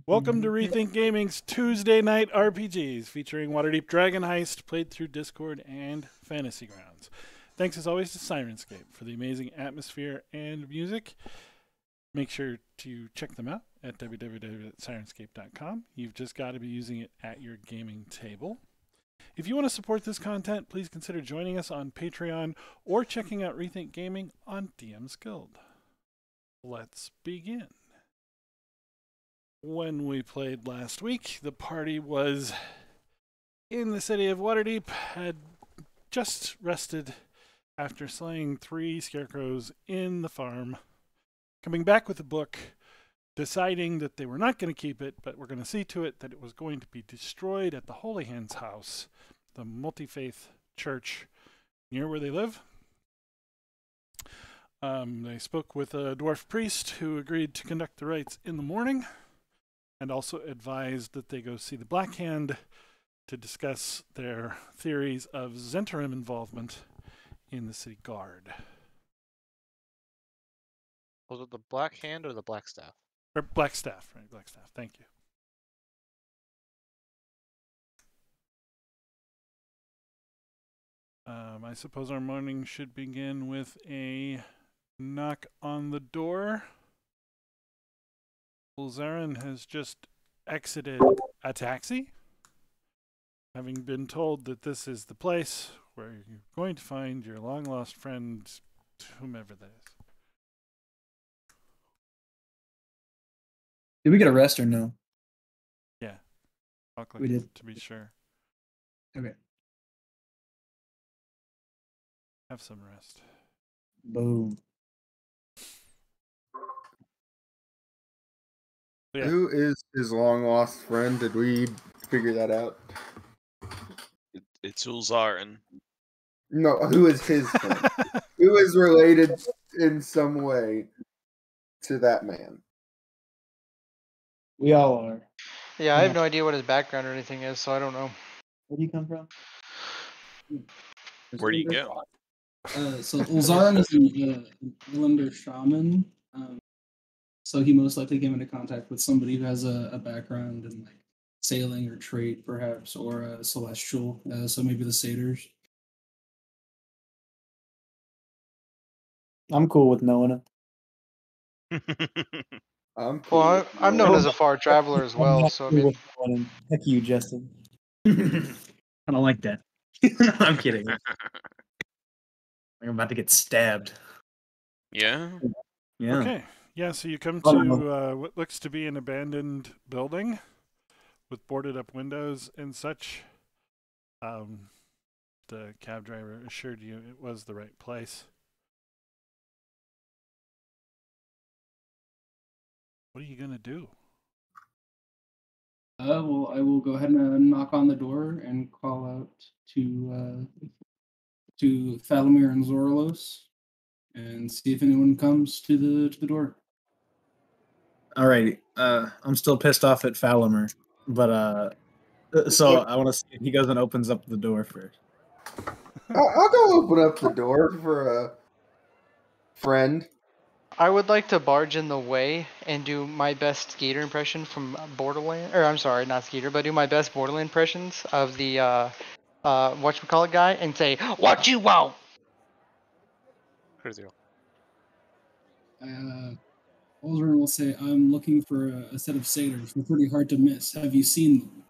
Welcome to Rethink Gaming's Tuesday Night RPGs, featuring Waterdeep Dragon Heist, played through Discord and Fantasy Grounds. Thanks as always to Sirenscape for the amazing atmosphere and music. Make sure to check them out at www.sirenscape.com. You've just got to be using it at your gaming table. If you want to support this content, please consider joining us on Patreon or checking out Rethink Gaming on DM's Guild. Let's begin. When we played last week, the party was in the city of Waterdeep, had just rested after slaying 3 scarecrows in the farm, coming back with a book, deciding that they were not going to keep it, but were going to see to it that it was going to be destroyed at the Holy Hands House, the multi-faith church near where they live. They spoke with a dwarf priest who agreed to conduct the rites in the morning, and also advised that they go see the Black Hand to discuss their theories of Zhentarim involvement in the city guard. Was it the Black Hand or the Black Staff? Or Black Staff, right? Black Staff, thank you. I suppose our morning should begin with a knock on the door. Ulzarin has just exited a taxi, having been told that this is the place where you're going to find your long-lost friend, whomever that is. Did we get a rest or no? Yeah. We did. To be sure. Okay. Have some rest. Boom. Yeah. Who is his long lost friend? Did we figure that out? It's Ulzarin. No, who is his friend? Who is related in some way to that man? We all are. Yeah, I have no idea what his background or anything is, so I don't know. Where do you come from? Where do you go? So Ulzarin is an Islander shaman. So he most likely came into contact with somebody who has a background in like sailing or trade, perhaps, or a celestial. So maybe the satyrs. I'm cool with knowing it. Well, I'm known as a far traveler as well, so I mean. Heck you, Justin. I don't like that. I'm kidding. I'm about to get stabbed. Yeah? Yeah. Okay. Yeah, so you come to what looks to be an abandoned building with boarded up windows and such. The cab driver assured you it was the right place. What are you going to do? Well, I will go ahead and knock on the door and call out to Thalamir and Zorlos and see if anyone comes to the door. Alrighty. I'm still pissed off at Falamir, but so I want to see if he goes and opens up the door first. I'll go open up the door for a friend. I would like to barge in the way and do my best Skeeter impression from Borderland, or I'm sorry, not Skeeter, but do my best Borderland impressions of the whatchamacallit guy and say, "What you want?" Crazy. Ulzarin will say, "I'm looking for a set of satyrs. They're pretty hard to miss. Have you seen them?"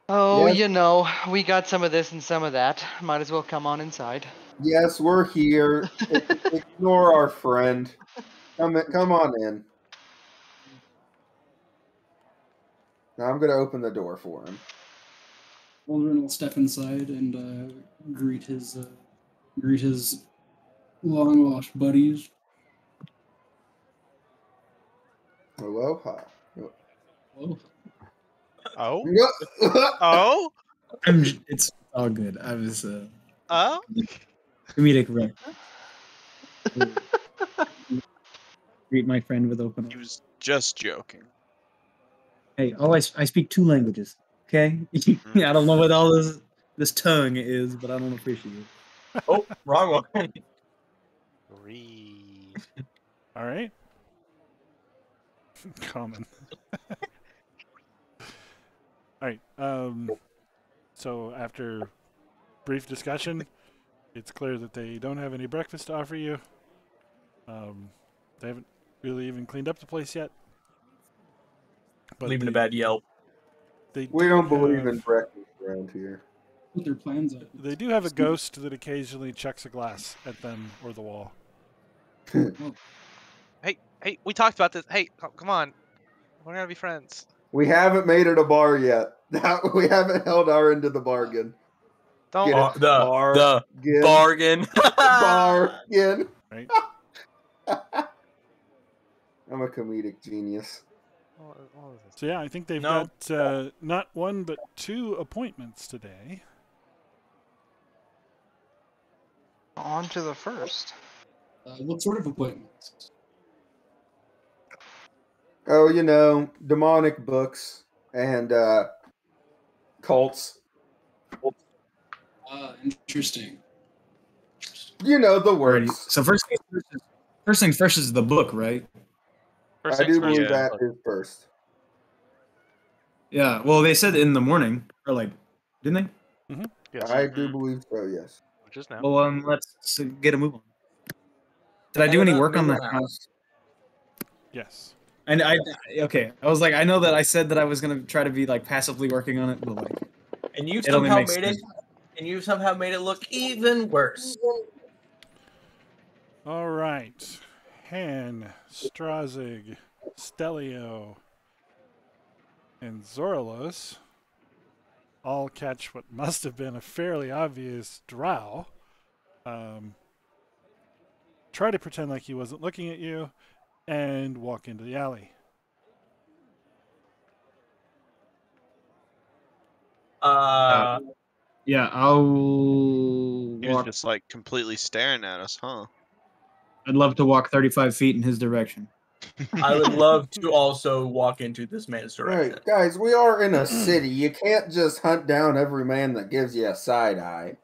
Oh, Yes. you know, we got some of this and some of that. Might as well come on inside. Yes, we're here. Ignore our friend. Come on in. Now I'm gonna open the door for him. Ulzarin will step inside and greet his long lost buddies. Hello, hi. Oh, Oh? No. Oh? It's all good. I was Oh? comedic right. Greet my friend with open He arms. was just joking. Hey, I speak 2 languages. Okay, I don't know what all this tongue is, but I don't appreciate it. Oh, wrong one. Breathe. All right. Common. All right. So after brief discussion, it's clear that they don't have any breakfast to offer you. They haven't really even cleaned up the place yet. But Leaving a bad Yelp. We don't believe in breakfast around here. What their plans are. They do have a ghost that occasionally chucks a glass at them or the wall. Hey, we talked about this. Hey, come on. We're gonna be friends. We haven't made it a bar yet. We haven't held our end of the bargain. Don't. Get it? The bargain. Bargain. Right? I'm a comedic genius. What is this? So yeah, I think they've No. got not one but two appointments today. On to the first. What sort of appointments? Oh, demonic books and cults. Interesting. You know the Alrighty. words. So first things first is the book, right? First I things do first. believe that is first. Yeah. Well, they said in the morning, or like, didn't they? Yes. I do believe so, yes. Which is now. Well, let's get a move on. Did I do any work on the house? Yes. And okay. I was like, I know that I said that I was gonna try to be like passively working on it, but like, And you it only somehow makes made it. sense. And you somehow made it look even worse. All right. Han, Strazig, Stelio, and Zoralos all catch what must have been a fairly obvious drow. Try to pretend like he wasn't looking at you, and walk into the alley. Yeah, I'll He was walk. just like completely staring at us, huh? I'd love to walk 35 feet in his direction. I would love to also walk into this man's direction. Right, guys, we are in a city. You can't just hunt down every man that gives you a side eye.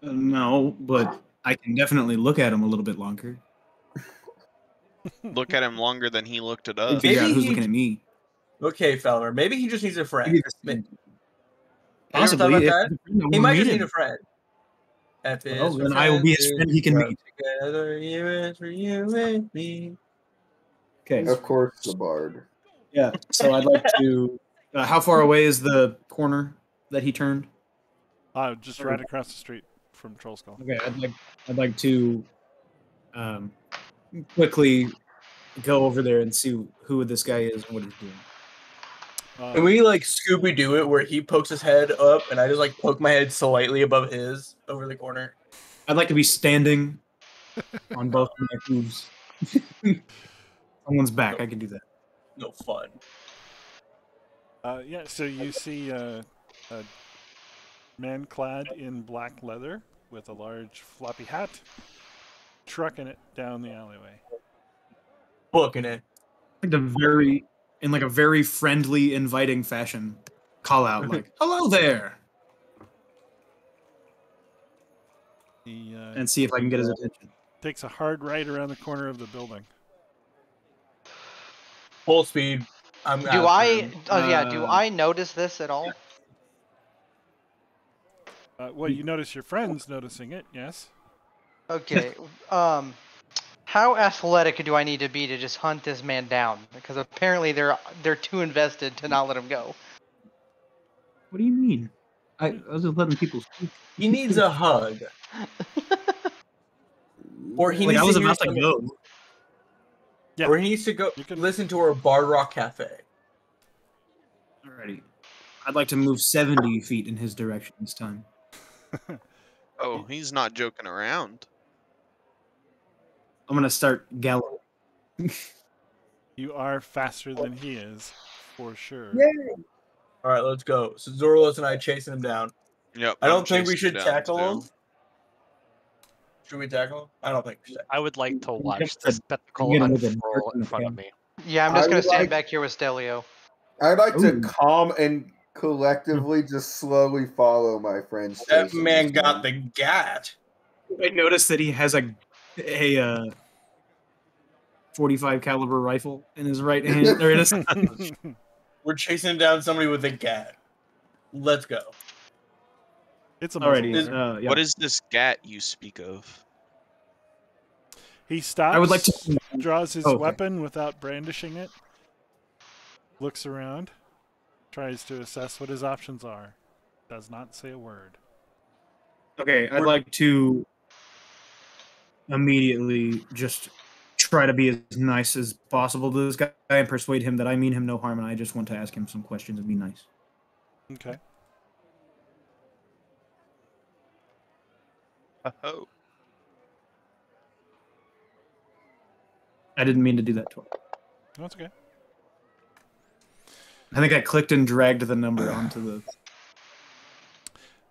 No, but I can definitely look at him a little bit longer. Look at him longer than he looked at And us. figure out Maybe who's he- looking at me. Okay, Feller. Maybe he just needs a friend. Maybe Have you ever Possibly. thought If about he's a friend, I He wanna might meet just him. need a friend. F Well, is for then I will be his friends, friend he can we're meet. Together, U is for you and me. Okay. Of course, the bard. Yeah. So I'd like to. How far away is the corner that he turned? Just right across the street from Troll Skull. Okay. I'd like to quickly go over there and see who this guy is and what he's doing. Can we like Scooby Doo it where he pokes his head up and I just like poke my head slightly above his over the corner? I'd like to be standing on both of my hooves. Someone's back. I can do that. No fun. Yeah, so you see a man clad in black leather with a large floppy hat trucking it down the alleyway. Booking it. Like in a very friendly, inviting fashion, call out like, "Hello there," He and see if I can get his attention. takes a hard right around the corner of the building. Full speed. I'm Do after I? him. Do I notice this at all? Well, you notice your friends noticing it, yes? Okay. How athletic do I need to be to just hunt this man down? Because apparently they're too invested to not let him go. What do you mean? I was just letting people speak. He needs a hug. Or he Like needs I was to hear about to some- go. Yeah. Or he needs to go You can- listen to our Bard Rock Cafe. Alrighty. I'd like to move 70 feet in his direction this time. Oh, he's not joking around. I'm gonna start galloping. You are faster than he is, for sure. All right, let's go. So Zorlos and I chasing him down. Yep. I I'm don't think we chasing should down, tackle too. him. Should we tackle him? I don't think we should. I would like to watch Yep. the spectacle Get him with a unfurl brick in in the front of cab. me. Yeah, I'm I just gonna would stand like- back here with Stelio. I'd like to Ooh. calm and collectively just slowly follow my friends. That chasing man this got the gat. I noticed that he has a .45 caliber rifle in his right hand. Or in his We're chasing down somebody with a gat. Let's go. It's a muzzle Alrighty. loader. Yeah. What is this gat you speak of? He stops. I would like to draws his Oh, okay. weapon without brandishing it. Looks around. Tries to assess what his options are. Does not say a word. Okay, I'd like to immediately just try to be as nice as possible to this guy and persuade him that I mean him no harm and I just want to ask him some questions and be nice. Okay. Oh. I didn't mean to do that twice. That's okay. I think I clicked and dragged the number onto the...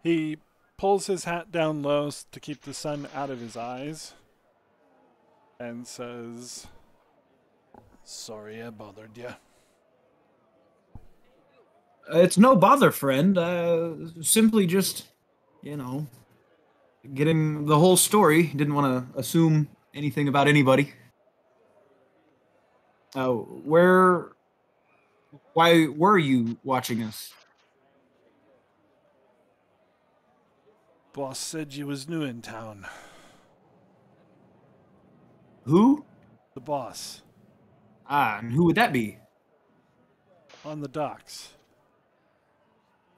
He pulls his hat down low to keep the sun out of his eyes and says, "Sorry I bothered you." It's no bother, friend. Simply just, getting the whole story. Didn't want to assume anything about anybody. Why were you watching us? Boss said you was new in town. Who? The boss. And who would that be? On the docks.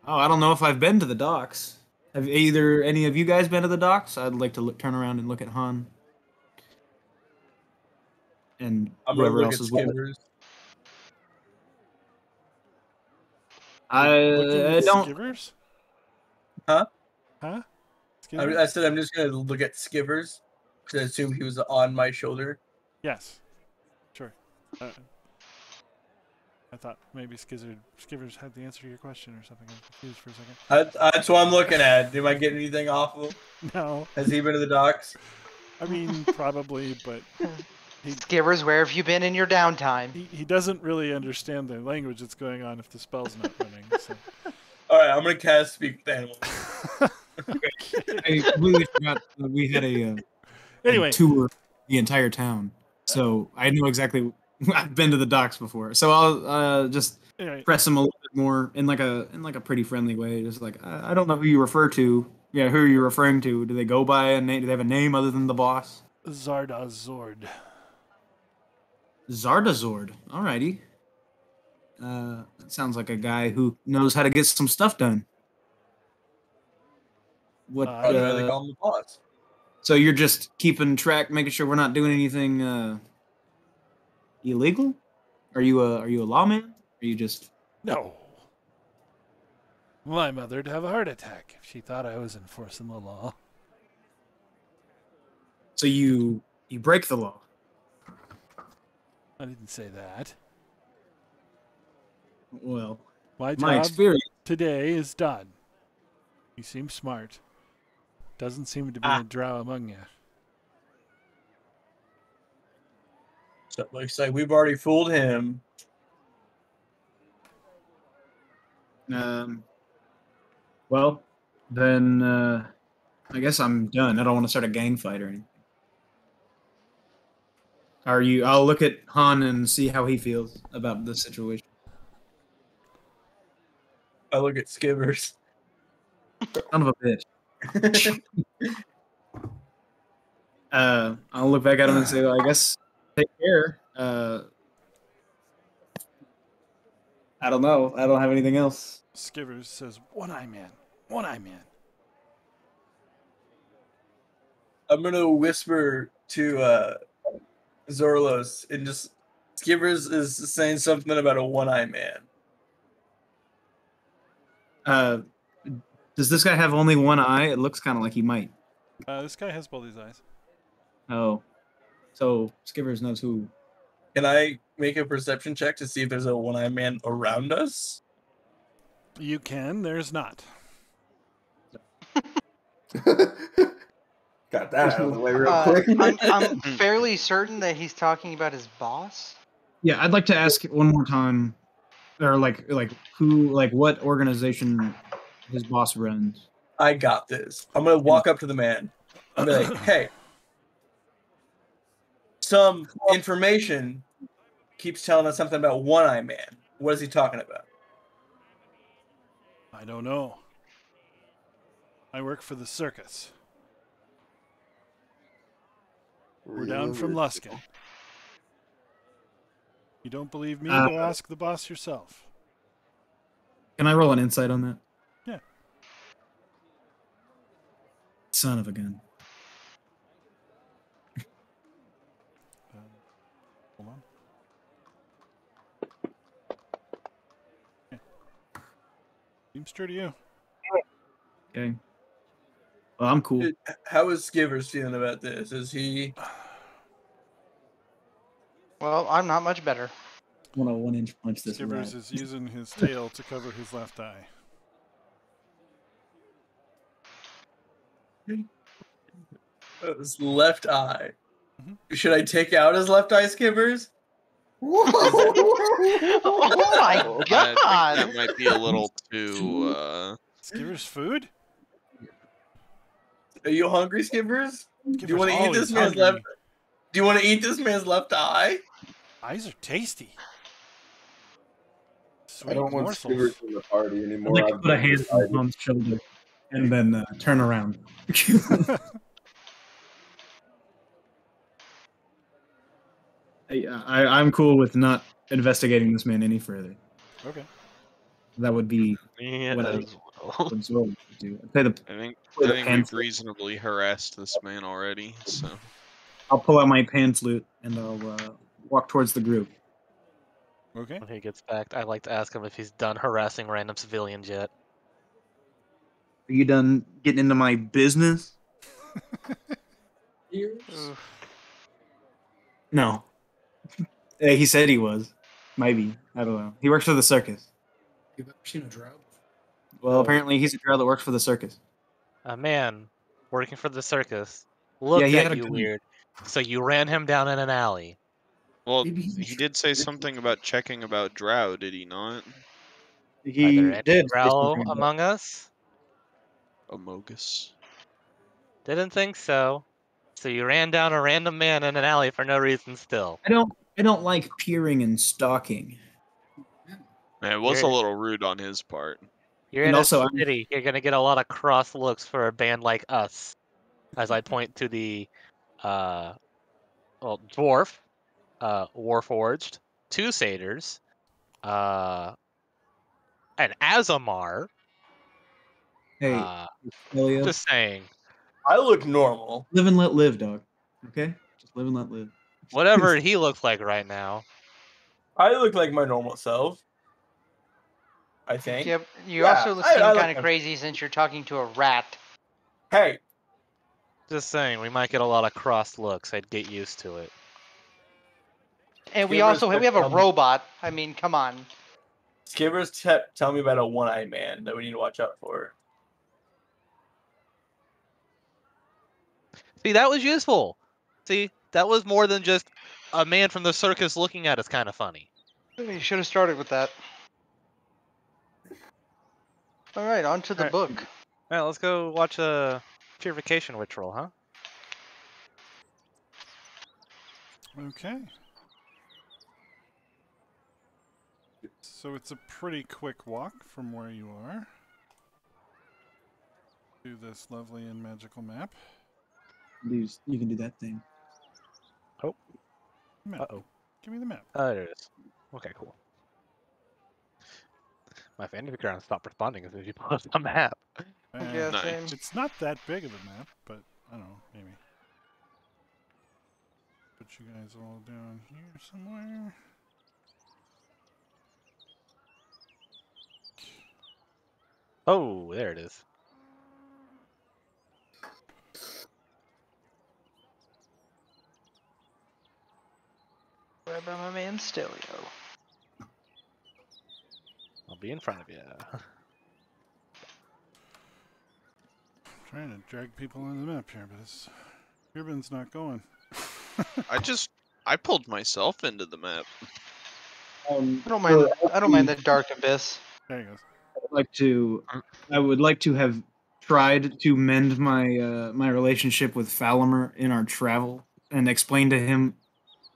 Oh, I don't know if I've been to the docks. Have either any of you guys been to the docks? I'd like to turn around and look at Han. And I'm gonna whoever look else at is with it. Skivers. Looking I at don't. Skivers? Huh? Huh? Skivers? I said I'm just gonna look at Skivers because I assumed he was on my shoulder. Yes. Sure. I thought maybe Skivers had the answer to your question or something. I'm confused for a second. That's what I'm looking at. Am I getting anything off of him? No. Has he been to the docks? I mean, probably, but Skivers, where have you been in your downtime? he doesn't really understand the language that's going on if the spell's not running. So. All right, I'm gonna cast Speak with Animals. I completely forgot that we had a Anyway. tour of the entire town, so I know exactly. I've been to the docks before, so I'll just Anyway. press him a little bit more in like a pretty friendly way. Just like I don't know who you refer to. Yeah, who are you referring to? Do they go by a name? Do they have a name other than the boss? Zardazord. Zardazord. Alrighty. That sounds like a guy who knows how to get some stuff done. What? That's why they call him the boss. So you're just keeping track, making sure we're not doing anything illegal? Are you a lawman? Are you just... No. My mother'd have a heart attack if she thought I was enforcing the law. So you break the law? I didn't say that. Well, my my job experience... today is done. You seem smart. Doesn't seem to be a drow among you. So it looks like we've already fooled him. Well, then I guess I'm done. I don't want to start a gang fight or anything. I'll look at Han and see how he feels about the situation. I look at Skivers. Son of a bitch. I'll look back at him and say, well, I guess take care. I don't know. I don't have anything else. Skivers says, "One-eye man. One-eye man." I'm gonna whisper to Zorlos and just Skivers is saying something about a one-eye man. Does this guy have only one eye? It looks kind of like he might. This guy has both his eyes. Oh. So Skivers knows who. Can I make a perception check to see if there's a one-eye man around us? You can. There's not. Got that out of the way real quick. I'm fairly certain that he's talking about his boss. Yeah, I'd like to ask one more time, or like who, like what organization his boss runs. I got this. I'm gonna walk up to the man. I'm gonna be like, hey, some information keeps telling us something about One-Eye Man. What is he talking about? I don't know. I work for the circus. We're down from Luskin. You don't believe me? Go ask the boss yourself. Can I roll an insight on that? Yeah. Son of a gun. Hold on. Okay. Seems true to you. Okay. Well, I'm cool. How is Skivers feeling about this? Is he... Well, I'm not much better. I want to 1-inch punch this Skivers rat. is using his tail to cover his left eye. His left eye. Mhm. Should I take out his left eye, Skivers? Oh my I god! think that might be a little too. Skivers food? Are you hungry, Skivers? Do you want to eat always this man's hungry. left? Do you want to eat this man's left eye? Eyes are tasty. Sweet I don't want morsels. Skivers in the party I'd anymore. like to I've put a been hand on decided. Mom's shoulder and then turn around. I'm cool with not investigating this man any further. Okay. That would be Me what I as well. would sort of do. I'd play the, I think play the we've pants. reasonably harassed this man already. So I'll pull out my pan flute and I'll walk towards the group. Okay. When he gets back, I'd like to ask him if he's done harassing random civilians yet. Are you done getting into my business? No. He said he was. Maybe. I don't know. He works for the circus. You've ever seen a drought? Well, apparently he's a girl that works for the circus. A man working for the circus looked he had at a you gun. weird, so you ran him down in an alley. well, Maybe he's he did say something about checking about Drow, did he not? Are He there any did. say Drow something about- among us? Amogus. Didn't think so. So you ran down a random man in an alley for no reason still. I don't like peering and stalking. Man, it was a You're- little rude on his part. You're And in also, a I'm- city. You're gonna get a lot of cross looks for a band like us. As I point to the, dwarf, warforged, two satyrs, an Azamar. Hey, Elio, Just saying. I look normal. live and let live, dog. Okay? Just live and let live. Whatever he looks like right now. I look like my normal self. I think. Yep. You Yeah, also I seem like kind of him. crazy since you're talking to a rat. Hey, Just saying, we might get a lot of cross looks. I'd get used to it. And we Give also respect we have a to him. robot. I mean, come on. Skivers, tell me about a one-eyed man that we need to watch out for. See, that was useful. See, that was more than just a man from the circus looking at us kind of funny. You should have started with that. All right, on to the Alright. book. Alright, let's go watch a purification ritual, huh? Okay. So it's a pretty quick walk from where you are to this lovely and magical map. You can do that thing. Map. Uh-oh. Give me the map. Oh, there it is. Okay, cool. My fantasy ground stopped responding as soon as you pulled up the map. Yeah, Nice. same. It's not that big of a map, but I don't know, maybe. Put you guys all down here somewhere. Oh, there it is. Grab my man Stelio. I'll be in front of you. Trying to drag people on the map here, but it's Ribbon's not going. I pulled myself into the map. I don't mind. I don't mind the dark abyss. There he goes. I would like to have tried to mend my my relationship with Falamer in our travel and explain to him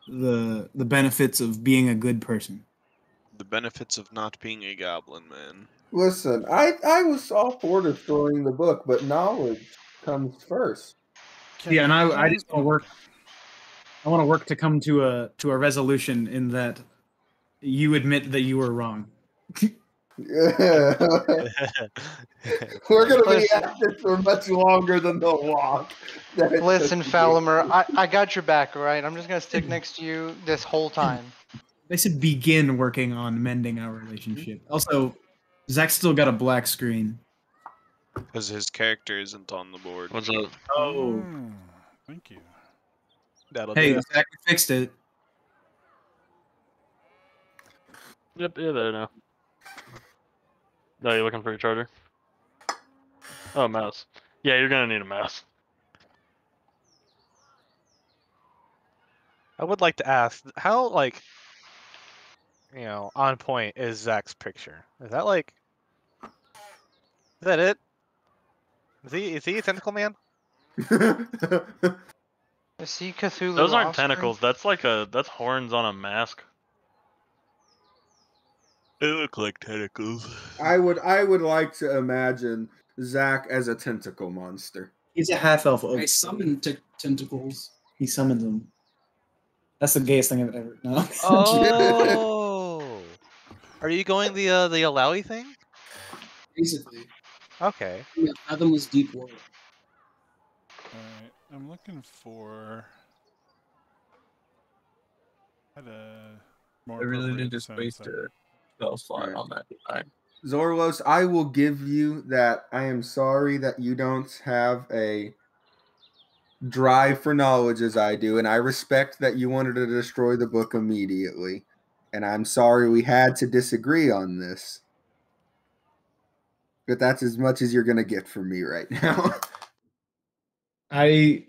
the benefits of being a good person. The benefits of not being a goblin man. Listen, I was all for destroying the book, but knowledge comes first. Yeah, and I Can- just want to work. I want to work to come to a resolution in that you admit that you were wrong. Yeah. We're gonna be at this for much longer than the walk. that it Listen, took to get Falamer, here. I got your back, all right? I'm just gonna stick next to you this whole time. They should begin working on mending our relationship. Also, Zach's still got a black screen. Because his character isn't on the board. What's up? Oh, Thank you. That'll hey, do. Zach fixed it. Yep, you're there now. No, you're looking for your charger? Oh, mouse. Yeah, you're gonna need a mouse. I would like to ask, how like, on point is Zach's picture? Is that like, is that it? Is he a tentacle man? Is he Cthulhu Those aren't offspring? tentacles. That's horns on a mask. They look like tentacles. I would like to imagine Zach as a tentacle monster. He's a half elf. I summon tentacles. He summons them. That's the gayest thing I've ever. No. Oh, are you going the Alawi thing? Basically, Okay. yeah, Fathomless Deep World. Alright, I'm looking for. Had a more I really appropriate did just sense waste of- a spell slot Right. on that design. Zorlos, I will give you that. I am sorry that you don't have a drive for knowledge as I do, and I respect that you wanted to destroy the book immediately. And I'm sorry we had to disagree on this. But that's as much as you're going to get from me right now. I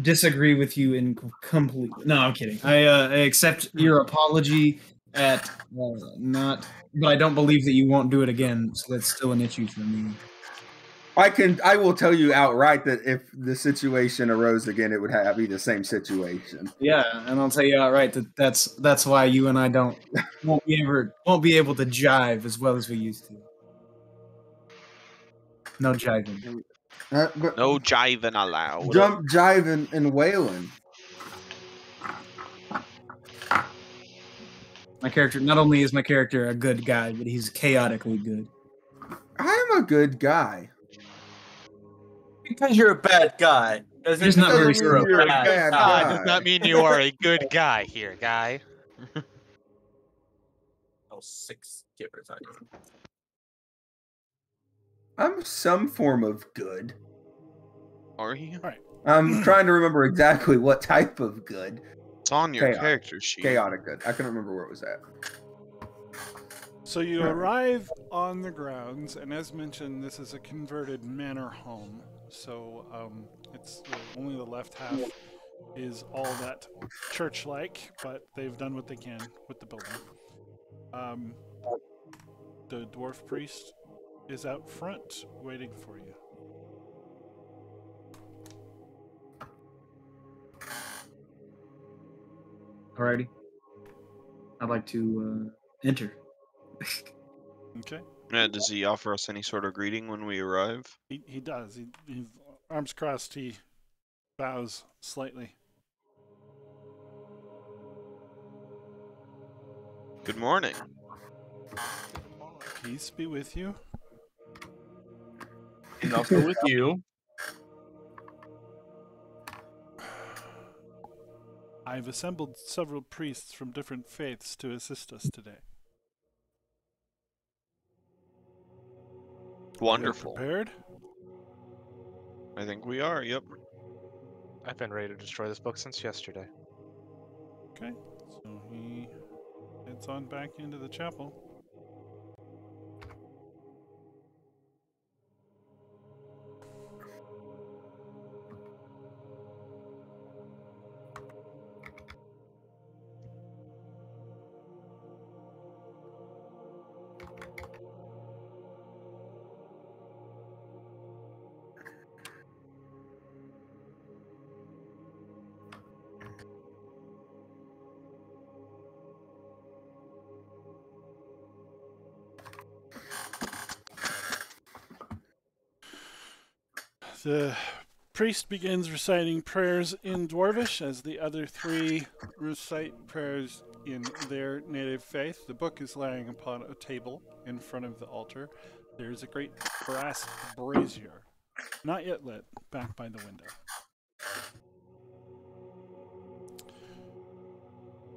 disagree with you in completely. No, I'm kidding. I accept your apology at not, but I don't believe that you won't do it again. So that's still an issue for me. I will tell you outright that if the situation arose again, it would be the same situation. Yeah, and I'll tell you outright that that's why you and I won't be able to jive as well as we used to. No jiving. But No jiving allowed. jump, jiving, and wailing. My character, not only is my character a good guy, but he's chaotically good. I'm a good guy. Because you're a bad guy. Doesn't He's not very Doesn't mean you're a bad guy. Does not mean you are a good guy here, guy. Oh, 6 givers on you. I'm some form of good. Are you? I'm trying to remember exactly what type of good. It's on your Chaotic. character sheet. Chaotic good. I couldn't remember where it was at. So you arrive on the grounds, and as mentioned, this is a converted manor home. So it's only the left half is all that church-like, but they've done what they can with the building. The dwarf priest is out front waiting for you. Alrighty. I'd like to enter. Okay. Yeah, does he offer us any sort of greeting when we arrive? He does. He's arms crossed. He bows slightly. Good morning. Peace be with you. And also with you. I've assembled several priests from different faiths to assist us today. Wonderful. Prepared? I think we are, yep. I've been ready to destroy this book since yesterday. Okay. So he heads on back into the chapel. The priest begins reciting prayers in Dwarvish as the other three recite prayers in their native faith. The book is lying upon a table in front of the altar. There is a great brass brazier, not yet lit, back by the window.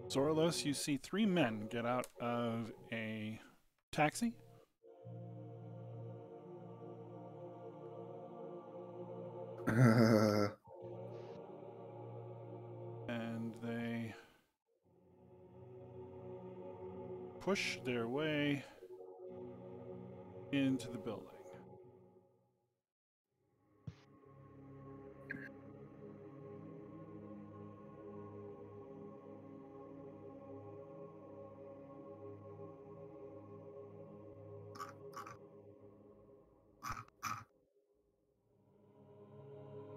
Zorlos, you see three men get out of a taxi. And they push their way into the building.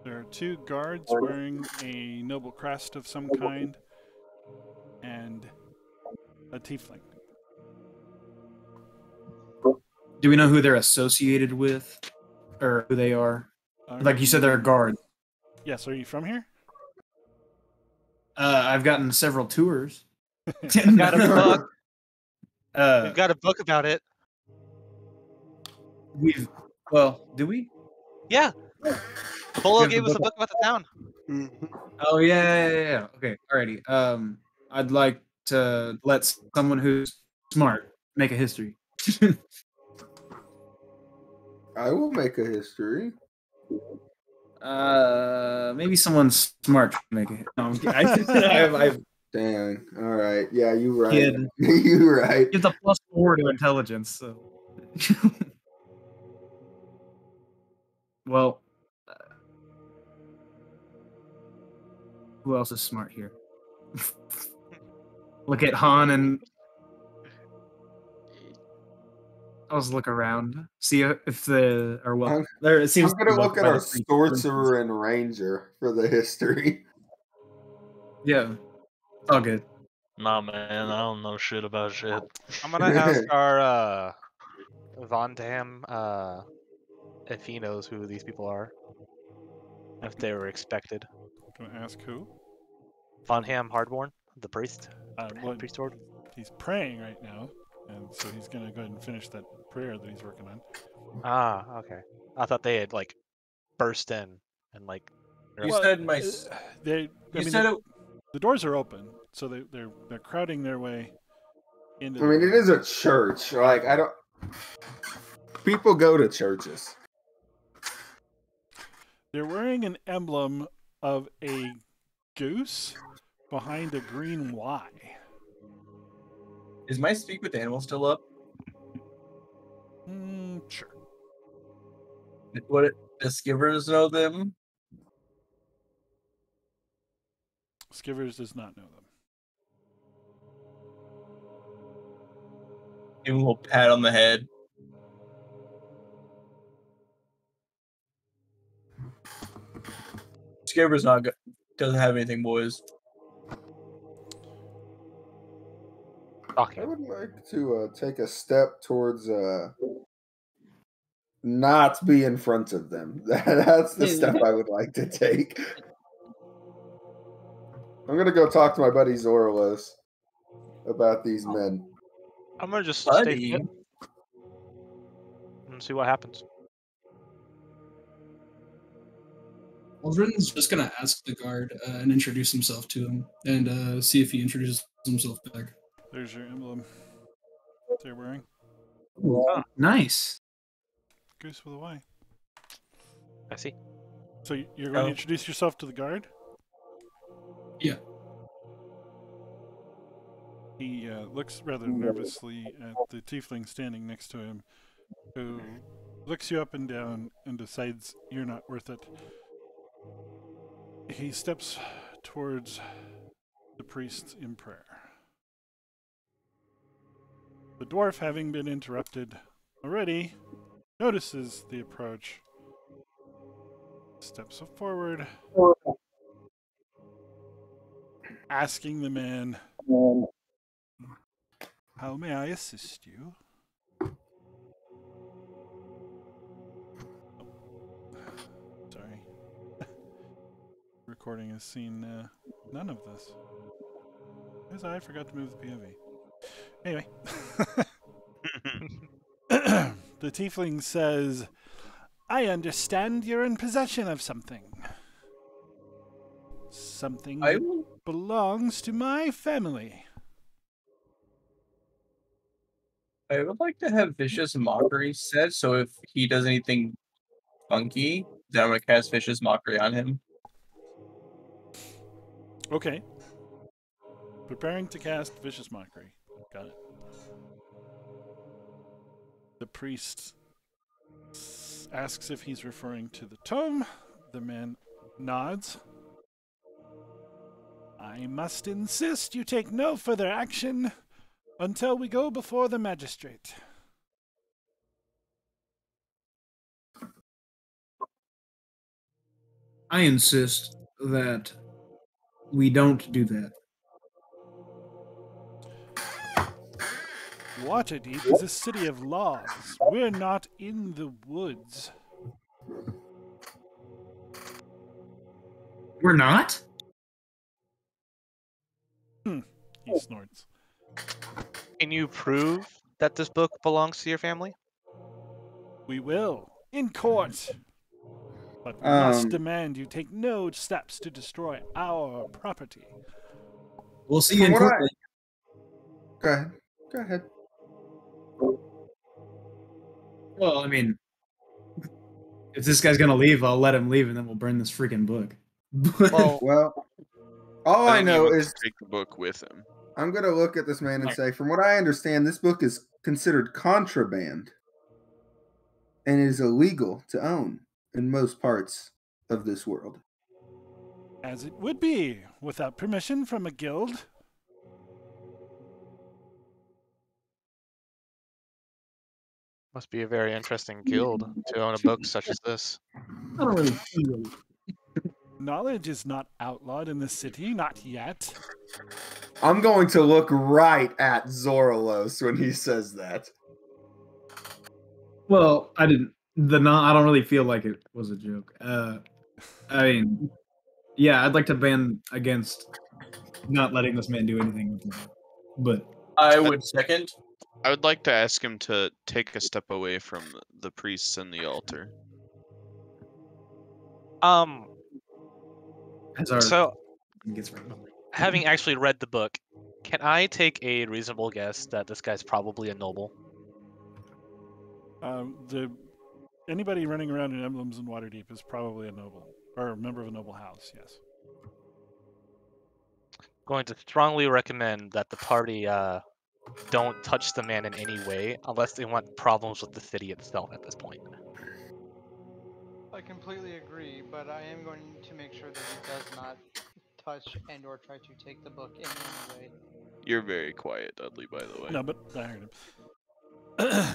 There are two guards wearing a noble crest of some kind and a tiefling. Do we know who they're associated with, or who they are? Like you said, they're guards. Yes, are you from here? I've gotten several tours. I've got a book. We've got a book about it. Do we? Yeah. Polo have gave the us a book book about the town. Oh yeah. Okay, alrighty. I'd like to let someone who's smart make a history. I will make a history. Maybe someone smart can make it. No, I'm kidding. Dang. All right. Yeah, you're right. Kid. You're right. Gives a +4 to intelligence. So. Well, who else is smart here? Look at Han and I'll just look around, see if the or well. There it seems. I'm gonna look at our sorcerer and ranger for the history. Yeah, all good. Nah, man, I don't know shit about shit. I'm gonna ask our Von Dam if he knows who these people are. If they were expected. Gonna ask who? Von Ham Hardborn, the priest. Priest Lord. He's praying right now, and so he's gonna go ahead and finish that prayer that he's working on. Ah, okay. I thought they had like burst in and like. You said the doors are open, so they're crowding their way into. I mean, it is a church. Like people go to churches. They're wearing an emblem of a goose behind a green Y. Is my speak with animals still up? Sure. What does Skivers know them? Skivers does not know them. Give him a little pat on the head. Skivers doesn't have anything, boys. I would like to take a step towards not be in front of them. That's the step I would like to take. I'm gonna go talk to my buddy Zorlos about these men. I'm gonna just stay put and see what happens. Aldrin's just gonna ask the guard and introduce himself to him, and see if he introduces himself back. There's your emblem they're wearing. Oh, nice. Goose with a Y. I see. So you're going to introduce yourself to the guard? Yeah. He looks rather nervously at the tiefling standing next to him, who looks you up and down and decides you're not worth it. He steps towards the priest in prayer. The dwarf, having been interrupted already, notices the approach, steps forward, asking the man, "How may I assist you?" Sorry. recording has seen none of this. Because I forgot to move the POV. Anyway. The tiefling says, I understand you're in possession of something. Something that belongs to my family. I would like to have Vicious Mockery set, so if he does anything funky, then I'm going to cast Vicious Mockery on him. Okay. Preparing to cast Vicious Mockery. Got it. The priest asks if he's referring to the tome. The man nods. I must insist you take no further action until we go before the magistrate. I insist that we don't do that. Waterdeep is a city of laws. We're not in the woods. We're not? He snorts. Can you prove that this book belongs to your family? We will, in court. But we must demand you take no steps to destroy our property. We'll see you in court. Go ahead. Go ahead. Well, I mean, if this guy's gonna leave, I'll let him leave, and then we'll burn this freaking book. Well, all I know is take the book with him. I'm gonna look at this man and say, from what I understand, this book is considered contraband and is illegal to own in most parts of this world. As it would be, without permission from a guild. Must be a very interesting guild to own a book such as this. I don't really feel it. Knowledge is not outlawed in the city, not yet. I'm going to look right at Zoralos when he says that. Well, I didn't. I don't really feel like it was a joke. I mean, yeah, I'd like to ban against not letting this man do anything with it. But I would second. I would like to ask him to take a step away from the priests and the altar. So, having actually read the book, can I take a reasonable guess that this guy's probably a noble? Anybody running around in emblems in Waterdeep is probably a noble, or a member of a noble house, yes. Going to strongly recommend that the party don't touch the man in any way unless they want problems with the city itself at this point. I completely agree, but I am going to make sure that he does not touch and or try to take the book in any way. You're very quiet, Dudley, by the way. No, but I heard him.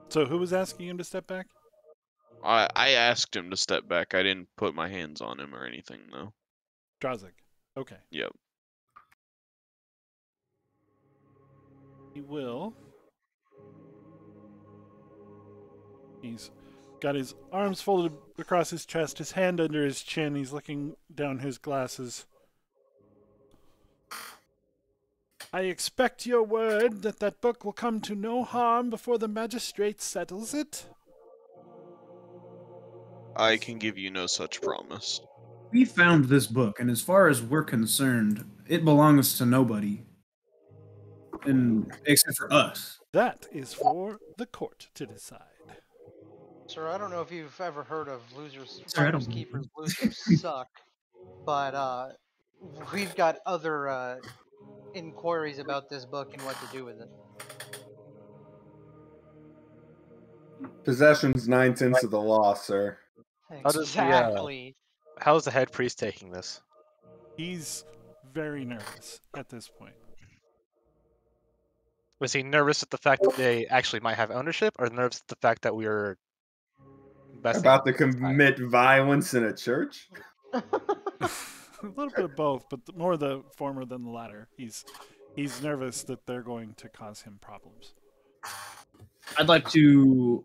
So who was asking him to step back? I asked him to step back. I didn't put my hands on him or anything, though. Drazik. Okay. Yep. He will. He's got his arms folded across his chest, his hand under his chin. He's looking down his glasses. I expect your word that that book will come to no harm before the magistrate settles it? I can give you no such promise. we found this book, and as far as we're concerned, it belongs to nobody, and except for us. That is for the court to decide. Sir, I don't know if you've ever heard of losers, Sir, I fighters, don't- keepers, losers suck, but we've got other inquiries about this book and what to do with it. Possession's 9/10 of the law, sir. How does Exactly. How's the head priest taking this? He's very nervous at this point. Was he nervous at the fact that they actually might have ownership, or nervous at the fact that we were investing About to commit violence in a church? A little bit of both, but more the former than the latter. He's nervous that they're going to cause him problems. I'd like to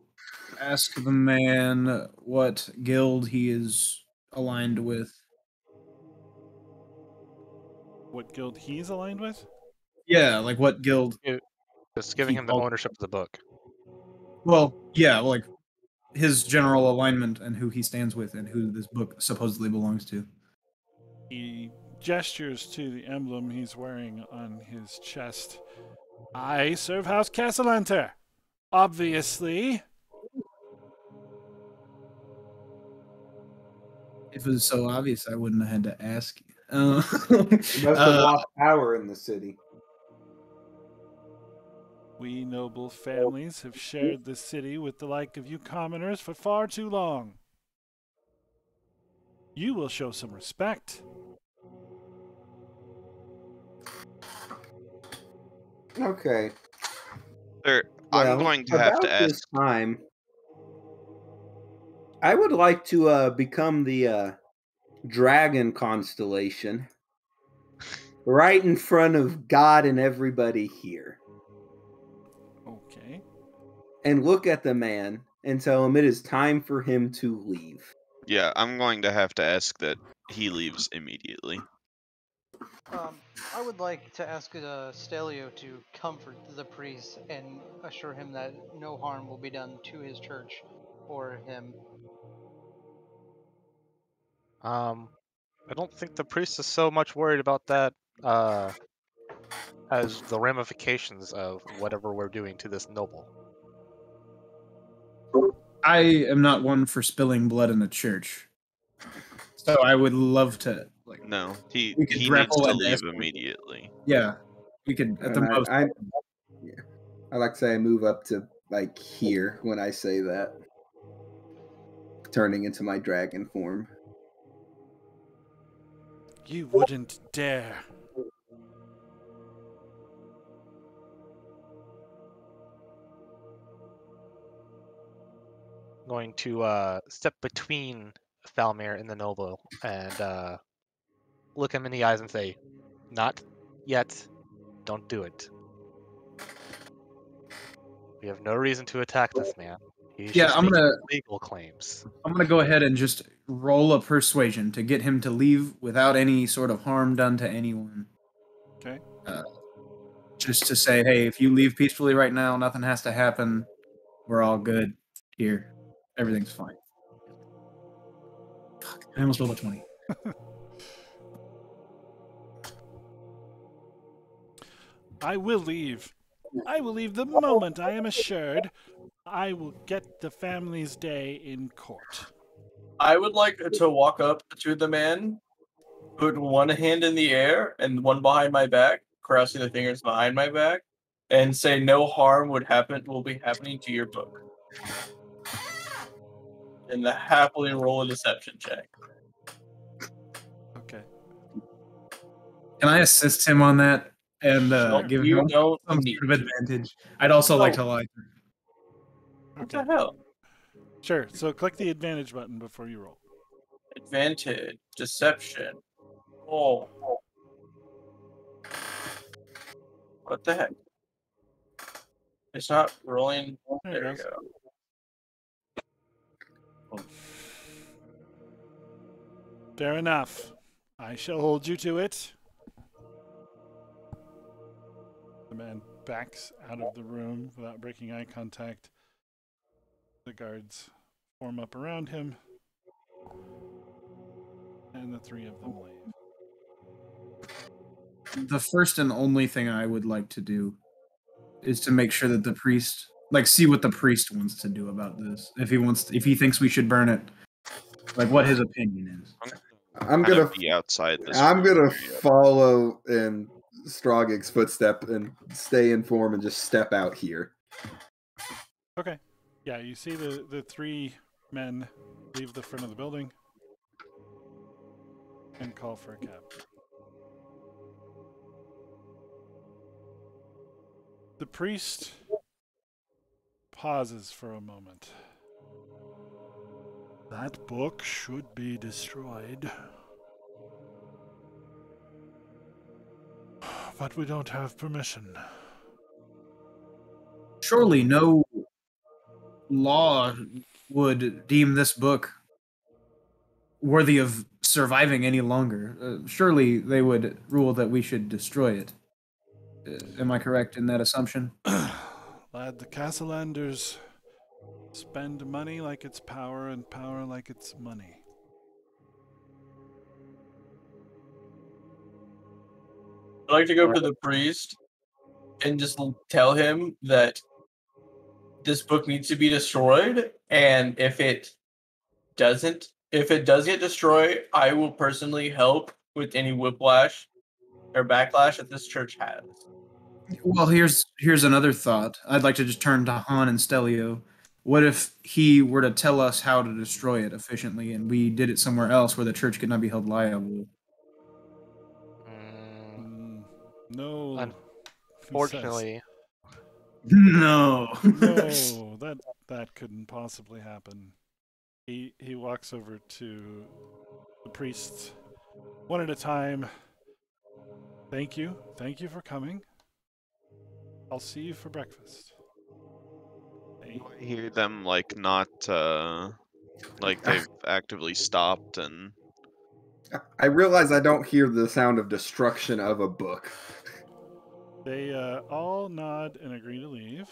ask the man what guild he is aligned with. What guild he's aligned with? Yeah, like what guild? Just giving him the ownership of the book. Well, yeah, like his general alignment and who he stands with and who this book supposedly belongs to. He gestures to the emblem he's wearing on his chest. I serve House Castellanter. Obviously. If it was so obvious, I wouldn't have had to ask you. You must have lost power in the city. We noble families have shared the city with the like of you commoners for far too long. You will show some respect. Okay. Sir, Well, I'm going to have to about this ask. time, I would like to become the dragon constellation right in front of God and everybody here, Okay. and look at the man and tell him it is time for him to leave. Yeah, I'm going to have to ask that he leaves immediately. I would like to ask Stelio to comfort the priest and assure him that no harm will be done to his church or him. I don't think the priest is so much worried about that as the ramifications of whatever we're doing to this noble. I am not one for spilling blood in the church, so I would love to. Like, No, he we could needs grapple to and leave escort. immediately. Yeah, we could at the And most. I like to say I move up to like here when I say that, turning into my dragon form. You wouldn't dare. Going to step between Falmir and the noble and look him in the eyes and say, "Not yet. Don't do it. We have no reason to attack this man. He's Yeah, just I'm making gonna legal claims." I'm gonna go ahead and just roll a persuasion to get him to leave without any sort of harm done to anyone. Okay. Just to say, hey, if you leave peacefully right now, nothing has to happen. We're all good here. Everything's fine. Fuck, I almost rolled a 20. I will leave. I will leave the moment I am assured I will get the family's day in court. I would like to walk up to the man, put one hand in the air and one behind my back, crossing the fingers behind my back, and say no harm will be happening to your book. And happily roll a deception check. Okay. Can I assist him on that and give You him don't some need sort of to. advantage? I'd also like to lie. What the hell? Sure. So click the advantage button before you roll. Advantage, deception. Oh. What the heck? It's not rolling. There There it you goes. go. Fair enough. I shall hold you to it. The man backs out of the room without breaking eye contact. The guards form up around him, and the three of them leave. The first and only thing I would like to do is to make sure that the priest, like, see what the priest wants to do about this. If he thinks we should burn it, like, what his opinion is. I'm Kind gonna of be outside this. I'm room. gonna follow in Strogig's footstep and stay in form and just step out here. Okay. Yeah, you see the three men leave the front of the building and call for a cab. The priest pauses for a moment. That book should be destroyed. But we don't have permission. Surely no law would deem this book worthy of surviving any longer. Surely they would rule that we should destroy it. Am I correct in that assumption? Lad, the Castellanders spend money like it's power and power like it's money. I'd like to go to the priest and just tell him that this book needs to be destroyed, and if it does get destroyed, I will personally help with any whiplash or backlash that this church has. Well, here's another thought. I'd like to just turn to Han and Stelio. What if he were to tell us how to destroy it efficiently, and we did it somewhere else where the church could not be held liable? No. Unfortunately, No. No, that couldn't possibly happen. He walks over to the priests one at a time. Thank you for coming. I'll see you for breakfast. I hear them like not like they've actively stopped, and I realize I don't hear the sound of destruction of a book. They all nod and agree to leave.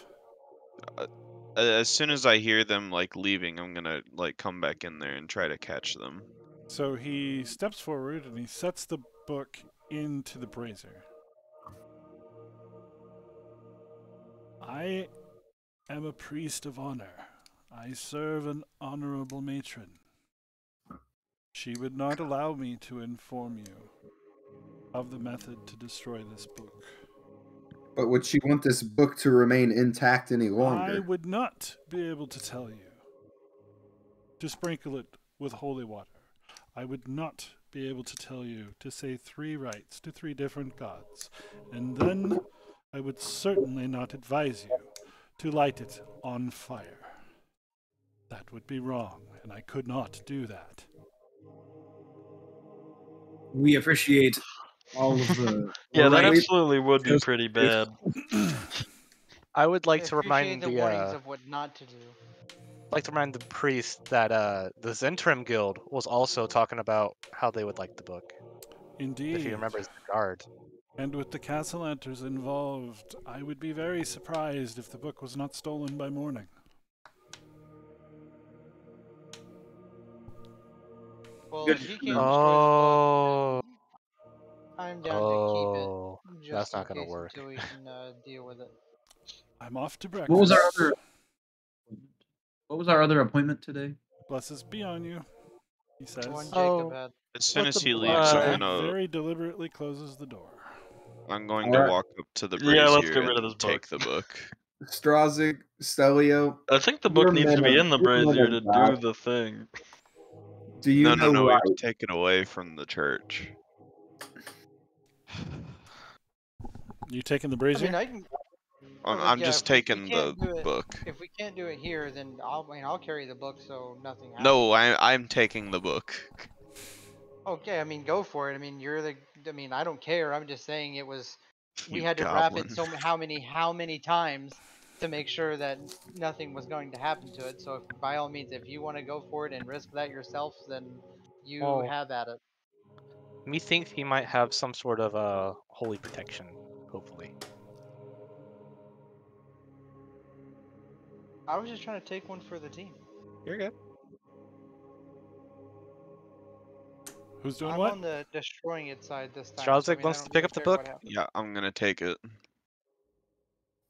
as soon as I hear them like leaving, I'm gonna like come back in there and try to catch them. So he steps forward and he sets the book into the brazier. I am a priest of honor. I serve an honorable matron. She would not allow me to inform you of the method to destroy this book. But would she want this book to remain intact any I longer? would not be able to tell you to sprinkle it with holy water. I would not be able to tell you to say 3 rites to 3 different gods. And then I would certainly not advise you to light it on fire. That would be wrong, and I could not do that. We appreciate all of the. Yeah, that Right. absolutely would be pretty bad. I would like to Appreciate remind the warnings of what not to do. like to remind the priest that the Zentrim Guild was also talking about how they would like the book. Indeed. If he remembers the guard. And with the Castellanters involved, I would be very surprised if the book was not stolen by morning. Well, if he can't destroy the Oh, book, then I'm down to keep it. oh, Just that's in not gonna case work. until we can deal with it. I'm off to breakfast. What was our other appointment today? Blessings be on you, he says. One Oh. Jacob had. As soon What's as a he leaves, And I'm very deliberately closes the door. going to Alright. walk up to the Yeah, let's brazier get rid of and this take book. the book. Strazig, Stelio, I think the book You're needs to be men in the of- you're men brazier of to God. do the thing. do you No, know we have right? to take it away from the church. You taking the I brazier? mean, I can. I'm yeah, just if we taking the can't do it- book. If we can't do it here, then I'll carry the book so nothing happens. No, I'm taking the book. Okay, I mean, go for it. I mean, I don't care. I'm just saying it was. We You had to wrap goblin. it how many times to make sure that nothing was going to happen to it. So, by all means, if you want to go for it and risk that yourself, then you Oh. have at it. Methinks he might have some sort of holy protection, hopefully. I was just trying to take one for the team. You're good. Who's doing I'm what? on the destroying it side this time. Strazig so, I mean, I wants don't to pick really up the care what book? happens. Yeah, I'm gonna take it.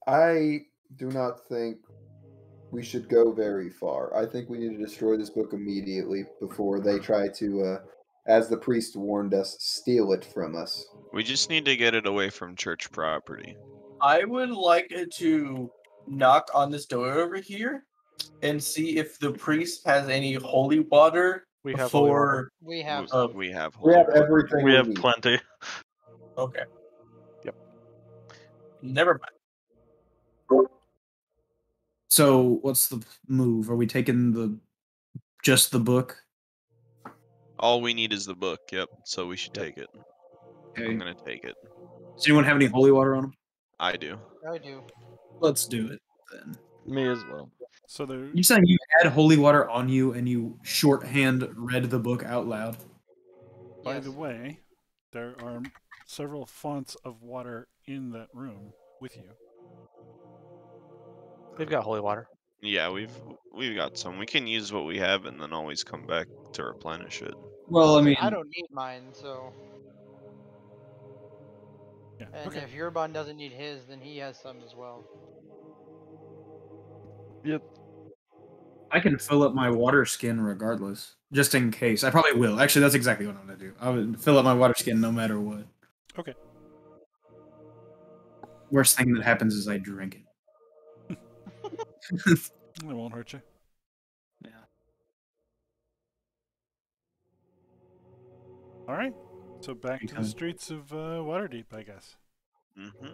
I do not think we should go very far. I think we need to destroy this book immediately before they try to, as the priest warned us, steal it from us. We just need to get it away from church property. I would like to knock on this door over here and see if the priest has any holy water We have holy water. We have We- some. We have We holy have water. everything We have need. plenty. Okay. Yep. Never mind. So, what's the move? Are we taking just the book? All we need is the book. Yep. So we should take it. Okay. I'm gonna take it. Does anyone have any holy water on them? I do. I do. Let's do it then. Me as well. So there. You saying you had holy water on you and you shorthand read the book out loud? By the Yes. way, there are several fonts of water in that room with you. We've got holy water. Yeah, we've got some. We can use what we have and then always come back to replenish it. Well, I mean, I don't need mine, so. Yeah. And Okay. if Urban doesn't need his, then he has some as well. Yep. I can fill up my water skin regardless, just in case. I probably will. Actually, that's exactly what I'm gonna do. I would fill up my water skin no matter what. Okay. Worst thing that happens is I drink it. It won't hurt you. Yeah. All right. So back to the coming? streets of Waterdeep, I guess. Mm-hmm.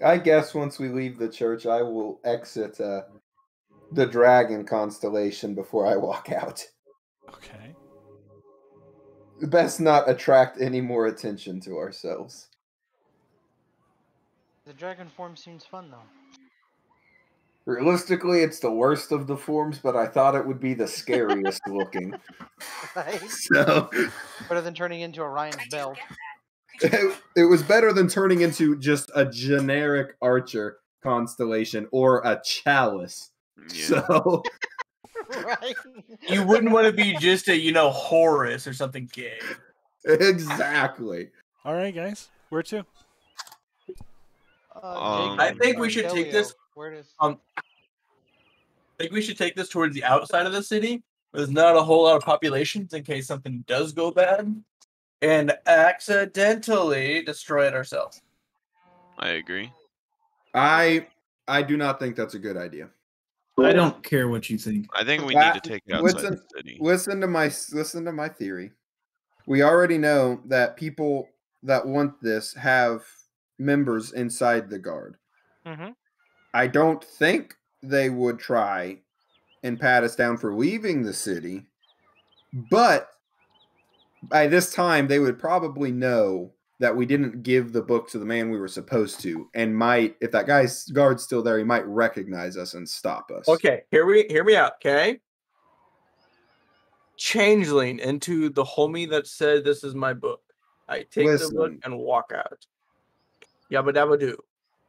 I guess once we leave the church, I will exit the dragon constellation before I walk out. Okay. Best not attract any more attention to ourselves. The dragon form seems fun, though. Realistically, it's the worst of the forms, but I thought it would be the scariest looking. Right? So Better than turning into Orion's belt. it was better than turning into just a generic archer constellation or a chalice. Yeah. So Right? You wouldn't want to be just a, Horus or something gay. exactly. All right, guys. Where to? I think we should take this. Where does? I think we should take this towards the outside of the city, where there's not a whole lot of populations in case something does go bad, and accidentally destroy it ourselves. I agree. I do not think that's a good idea. I don't care what you think. I think we need to take it outside the city. Listen to my theory. We already know that people that want this have members inside the guard. Mm-hmm. I don't think they would try and pat us down for leaving the city, but by this time they would probably know that we didn't give the book to the man we were supposed to, and might, if that guy's guard's still there, he might recognize us and stop us. Okay, hear me out, okay? Changeling into the homie that said this is my book. I take the book and walk out. Yabba dabba do.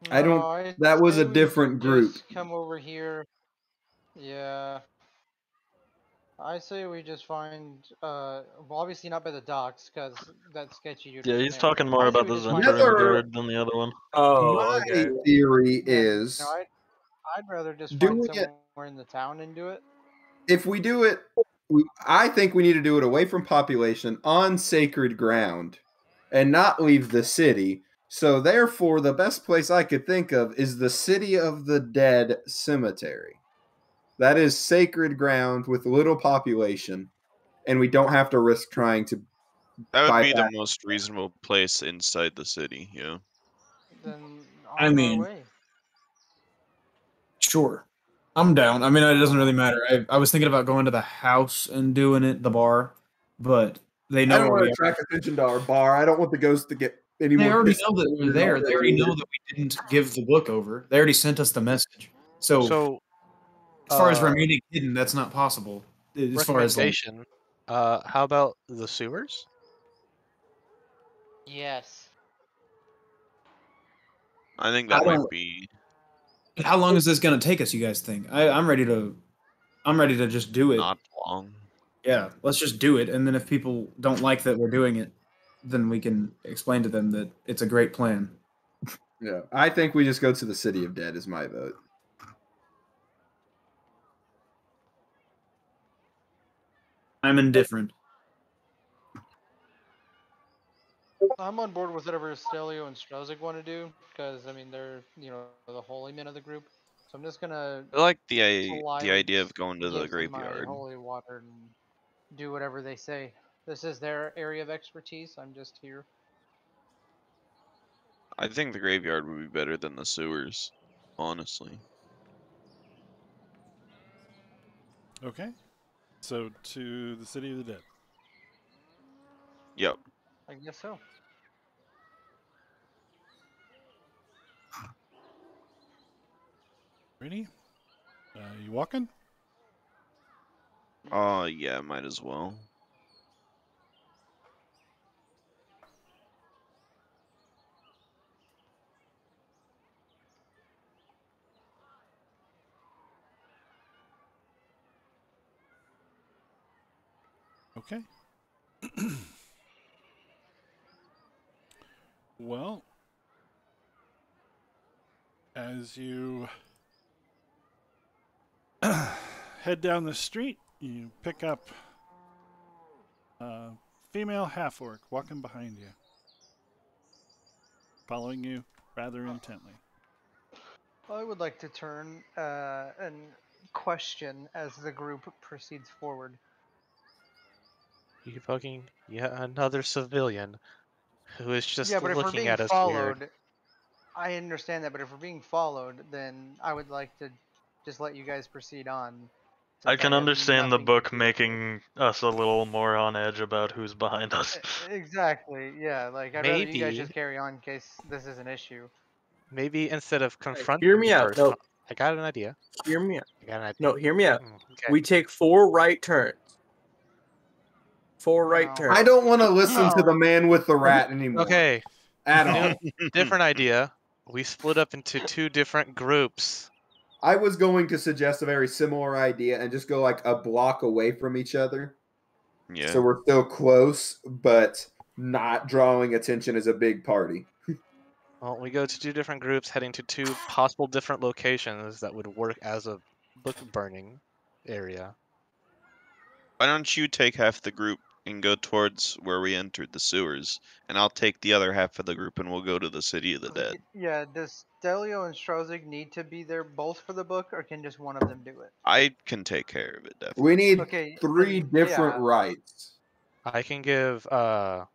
I don't. That was a different group. Come over here. Yeah. I say we just find, well, obviously not by the docks, because that's sketchy. Yeah, he's talking more about the Zentrum guard than the other one. Oh, my okay. theory is No, I'd rather just doing find somewhere in the town and do it. if we do it, I think we need to do it away from population on sacred ground and not leave the city. So therefore, the best place I could think of is the City of the Dead Cemetery. That is sacred ground with little population, and we don't have to risk trying to. That would be the most reasonable place inside the city, yeah. Then I on our mean, way. Sure. I'm down. I mean, it doesn't really matter. I was thinking about going to the house and doing it, the bar, but they know I don't where want we to are. attract attention to our bar. I don't want the ghosts to get any They more. already pissed know that we're there. They already know that we didn't give the book over. They already sent us the message. So as far as remaining hidden, that's not possible. As far as like, recommendation, how about the sewers? Yes. I think that might be. how long is this going to take us? You guys think? I'm ready to just do it. Not long. Yeah, let's just do it, and then if people don't like that we're doing it, then we can explain to them that it's a great plan. Yeah, I think we just go to the City of Dead is my vote. I'm indifferent. I'm on board with whatever Stelio and Strozig want to do, because, I mean, they're, the holy men of the group. So I'm just going to I like the idea of going to the my graveyard. holy water and do whatever they say. This is their area of expertise. I'm just here. I think the graveyard would be better than the sewers, honestly. Okay. So to the City of the Dead. Yep. I guess so. Ready? You walking? Oh, yeah, might as well. Okay. Well, as you head down the street, you pick up a female half-orc walking behind you, following you rather intently. I would like to turn and question as the group proceeds forward. You fucking yet another civilian who is just Yeah, but if we're looking being at us weird. followed, I understand that. But if we're being followed, then I would like to just let you guys proceed on. I Since can have understand the nothing to book do with it. making us a little more on edge about who's behind us. Exactly. Yeah. Like I'd rather you guys Maybe, just carry on in case this is an issue. maybe instead of Hear confronting me the out. person, No, I got an idea. hear me out. I got an idea. No, hear me out. Okay. We take 4 right turns. 4 right No. turns. I don't want to listen to No. the man with the rat anymore. Okay. At New- all. different idea. We split up into 2 different groups. I was going to suggest a very similar idea and just go like a block away from each other. Yeah. So we're still close, but not drawing attention as a big party. Well, we go to 2 different groups, heading to 2 possible different locations that would work as a book burning area. Why don't you take half the group and go towards where we entered the sewers, and I'll take the other half of the group and we'll go to the City of the Dead. Yeah. Does Stelio and Strozig need to be there both for the book, or can just one of them do it? I can take care of it, definitely. We need Okay, 3 then, different yeah. rights. I can give the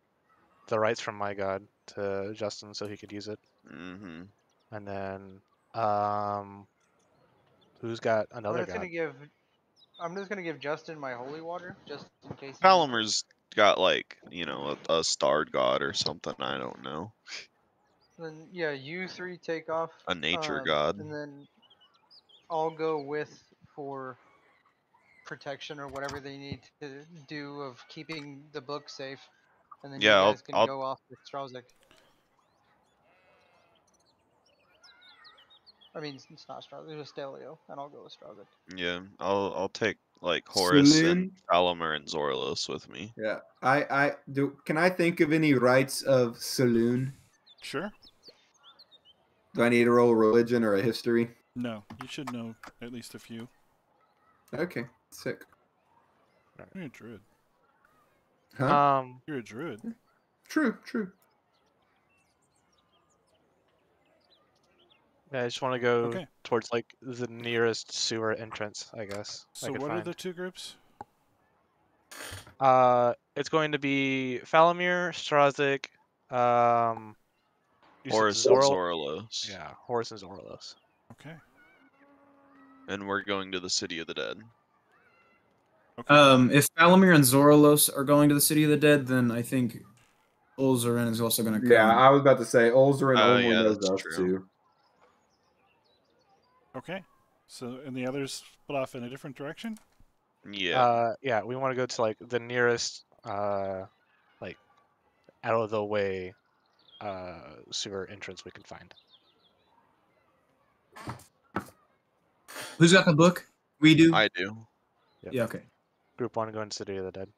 rights from my god to Justin so he could use it. Mm-hmm. And then who's got another god? I'm just gonna give Justin my holy water, just in case. he needs it. Palomar's got like, a starred god or something, I don't know. Then yeah, you 3 take off. A nature god. And then I'll go with for protection or whatever they need to do of keeping the book safe, and then Yeah, you guys can I'll go off with Strozig. I mean, it's not Strozig, it's Stelio, and I'll go with Strozig. yeah, I'll take like Horus and Saloon? Palomer and Zorlos with me. Yeah. Can I think of any rights of saloon? Sure. Do I need to roll a religion or a history? No, you should know at least a few. Okay. Sick. You're a druid. Huh? You're a druid. True. Yeah, I just want to go Okay. towards like the nearest sewer entrance, I guess. So I could what are find. the 2 groups? It's going to be Falamir, Strozig, you said Horus and Zorl. Zorlos. Yeah, Horus and Zorlos. Okay. And we're going to the City of the Dead. Okay. If Falamir and Zoralos are going to the City of the Dead, then I think Ulzarin is also going to come. Yeah, I was about to say Ulzarin Oh, only yeah, knows that's us true. too. Okay. So, and the others split off in a different direction? Yeah. Yeah, we want to go to like the nearest, like out of the way, sewer entrance we can find. Who's got the book? We do. I do. Yep. Yeah. Okay. Group 1 going to City of the Dead.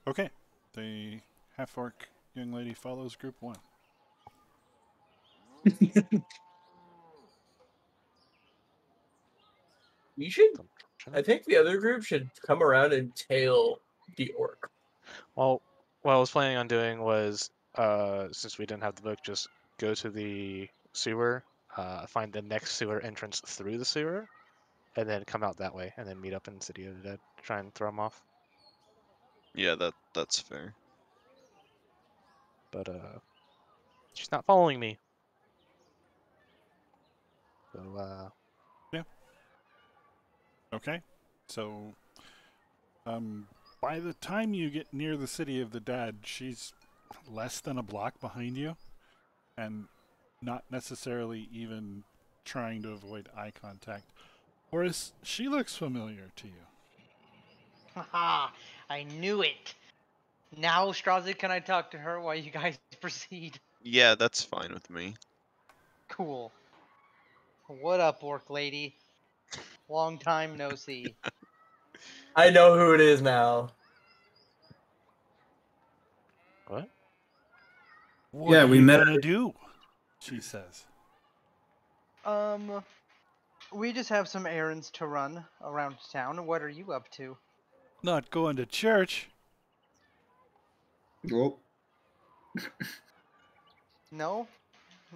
Okay. The half-orc young lady follows group 1. You should. I think the other group should come around and tail the orc. Well, what I was planning on doing was, since we didn't have the book, just go to the sewer, find the next sewer entrance through the sewer, and then come out that way, and then meet up in City of the Dead. Try and throw them off. Yeah, that's fair. But she's not following me. So Okay. So, by the time you get near the City of the Dead, she's less than a block behind you, and not necessarily even trying to avoid eye contact. Horace, she looks familiar to you. Haha, I knew it. Now, Strazi, can I talk to her while you guys proceed? Yeah, that's fine with me. Cool. What up, orc lady? Long time no see. I know who it is now. What? What Yeah, are we you met- gonna do? She says. We just have some errands to run around town. What are you up to? Not going to church. Well, No,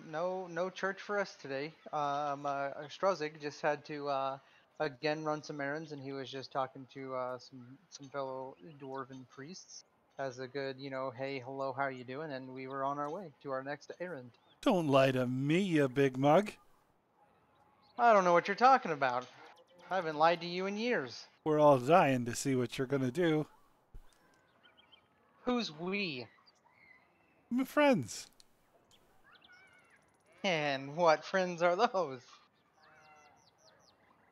no church for us today. Struzig just had to again run some errands, and he was just talking to some fellow dwarven priests as a good, hey, hello, how you doing? And we were on our way to our next errand. Don't lie to me, you big mug. I don't know what you're talking about. I haven't lied to you in years. We're all dying to see what you're gonna do. Who's we? My friends. And what friends are those?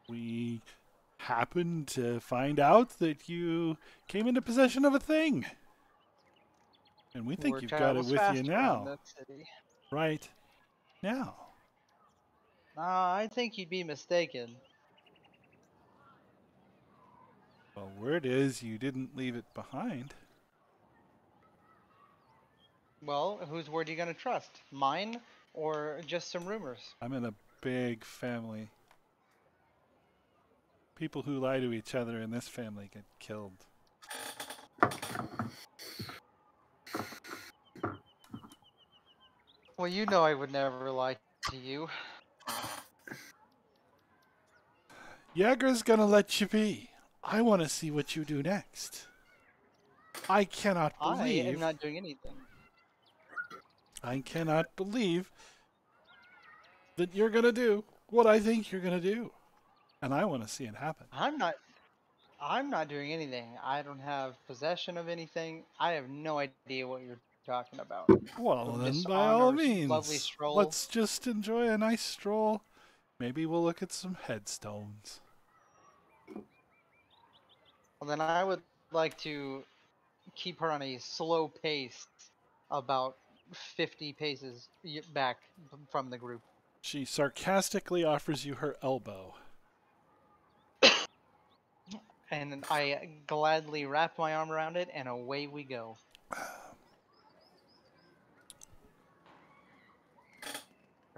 We happened to find out that you came into possession of a thing. And we think Word you've got it travels with you fast around now. that city. Right now. I think you'd be mistaken. Well, word is you didn't leave it behind. Well, whose word are you gonna trust? Mine or just some rumors? I'm in a big family. People who lie to each other in this family get killed. Well, you know I would never lie to you. Yager's gonna let you be. I want to see what you do next. I cannot I am believe. not doing anything. I cannot believe that you're gonna do what I think you're gonna do, and I want to see it happen. I'm not doing anything. I don't have possession of anything. I have no idea what you're talking about. Well, I'm then, just by on all our lovely means, stroll. let's just enjoy a nice stroll. Maybe we'll look at some headstones. Well, then I would like to keep her on a slow pace, about 50 paces back from the group. She sarcastically offers you her elbow. And I gladly wrap my arm around it, and away we go.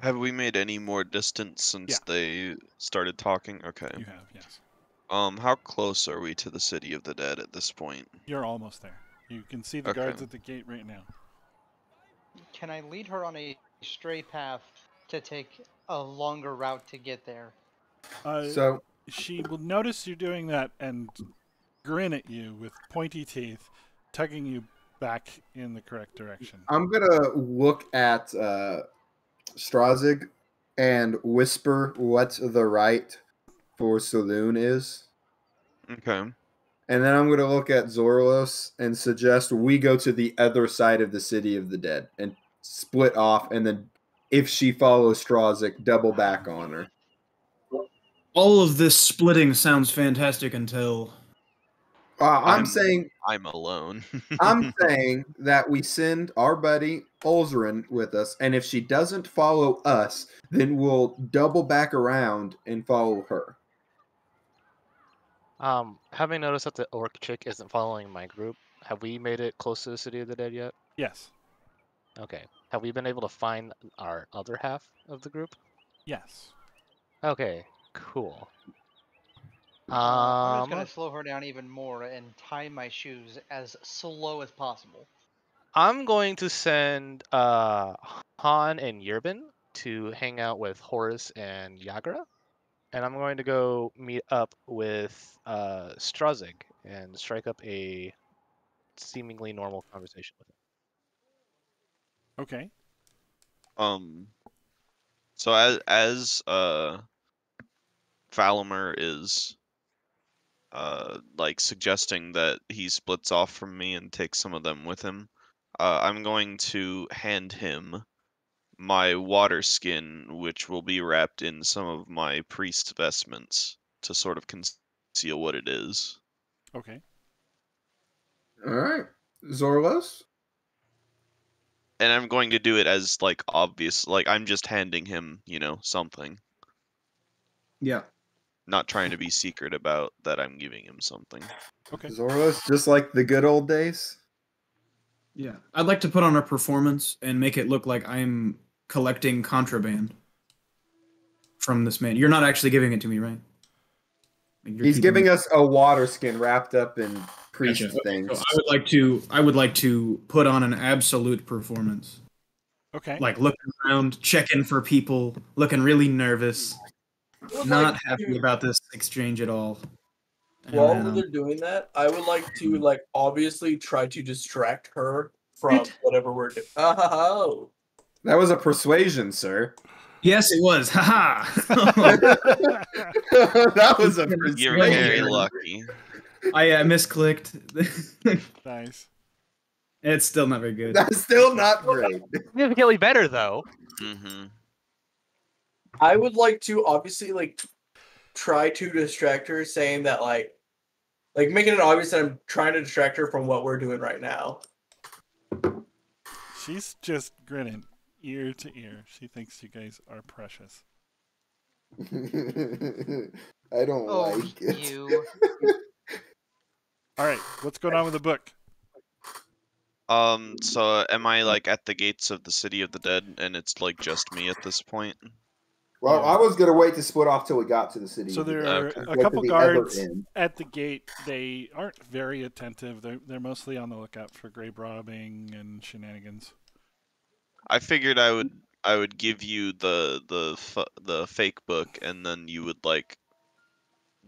Have we made any more distance since they started talking? Okay. You have, yes. How close are we to the City of the Dead at this point? You're almost there. You can see the Okay. guards at the gate right now. Can I lead her on a stray path to take a longer route to get there? So She will notice you doing that and grin at you with pointy teeth, tugging you back in the correct direction. I'm gonna look at Strazig and whisper what the right for saloon is. Okay. And then I'm going to look at Zorlos and suggest we go to the other side of the City of the Dead and split off. And then if she follows Strazig, double back on her. All of this splitting sounds fantastic until I'm saying I'm alone. I'm saying that we send our buddy Ulzrin with us, and if she doesn't follow us, then we'll double back around and follow her. Having noticed that the orc chick isn't following my group, have we made it close to the City of the Dead yet? Yes. Okay. Have we been able to find our other half of the group? Yes. Okay, cool. I'm just gonna slow her down even more and tie my shoes as slow as possible. I'm going to send Han and Yerbin to hang out with Horus and Yagra, and I'm going to go meet up with Strazig and strike up a seemingly normal conversation with him. Okay. So as Valamer is like suggesting that he splits off from me and takes some of them with him, I'm going to hand him my water skin, which will be wrapped in some of my priest vestments to sort of conceal what it is. Okay. All right, Zorlos. And I'm going to do it as like obvious, like I'm just handing him, something. Yeah. Not trying to be secret about that I'm giving him something. Okay. Zorlos, just like the good old days. Yeah. I'd like to put on a performance and make it look like I'm collecting contraband from this man. You're not actually giving it to me, right? Like, you're He's keeping giving it- us a water skin wrapped up in priest Gotcha. Okay, things. so I would like to put on an absolute performance. Okay. Like looking around, checking for people, looking really nervous, would not like happy to- about this exchange at all. And, While they're doing that, I would like to like obviously try to distract her from whatever we're doing. Oh, That was a persuasion, sir. yes, it was. Haha. That was a You're persuasion. very lucky. I misclicked. Nice. It's still not very good. That's still not great. Significantly better though. Mm-hmm. I would like to obviously like try to distract her, saying that like making it obvious that I'm trying to distract her from what we're doing right now. She's just grinning ear to ear. She thinks you guys are precious. I don't Oh, like it. you. All right. What's going on with the book? So am I like at the gates of the city of the dead, and it's like just me at this point? Well, I was gonna wait to split off till we got to the city. So of the there dead. are Okay. a Like couple to the other guards end. at the gate. They aren't very attentive. They're mostly on the lookout for grave robbing and shenanigans. I figured I would give you the fake book, and then you would like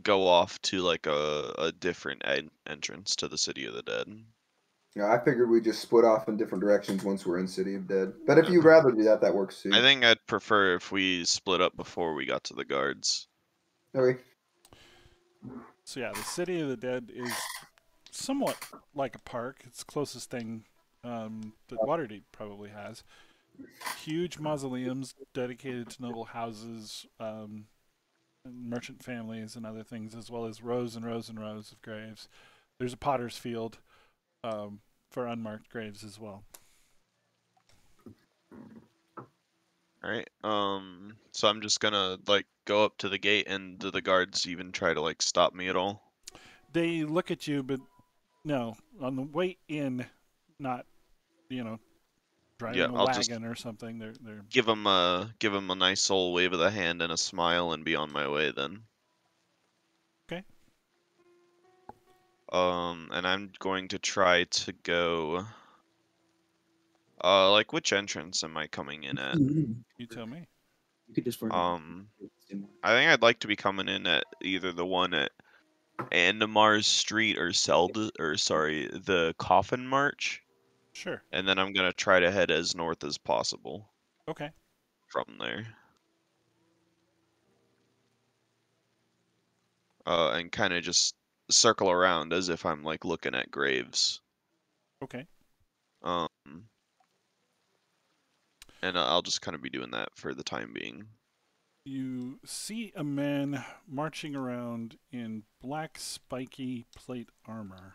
go off to like a different entrance to the city of the dead. Yeah, I figured we just split off in different directions once we're in City of Dead. But if you'd rather do that, that works too. I think I'd prefer if we split up before we got to the guards. Okay. So yeah, the city of the dead is somewhat like a park. It's the closest thing that Waterdeep probably has. Huge mausoleums dedicated to noble houses, merchant families, and other things, as well as rows and rows and rows of graves. There's a potter's field for unmarked graves as well. All right. So I'm just gonna like go up to the gate, and do the guards even try to like stop me at all? They look at you, but no. On the way in, not driving Yeah, a I'll wagon just or something. They're give them a nice old wave of the hand and a smile, and be on my way then. Okay. And I'm going to try to go. Like which entrance am I coming in at? You tell me. You could just I think I'd like to be coming in at either the one at Andamars Street or the Coffin March, Sure. and then I'm gonna try to head as north as possible Okay. from there. And kind of just circle around as if I'm like looking at graves. Okay. Um, and I'll just kind of be doing that for the time being. You see a man marching around in black spiky plate armor,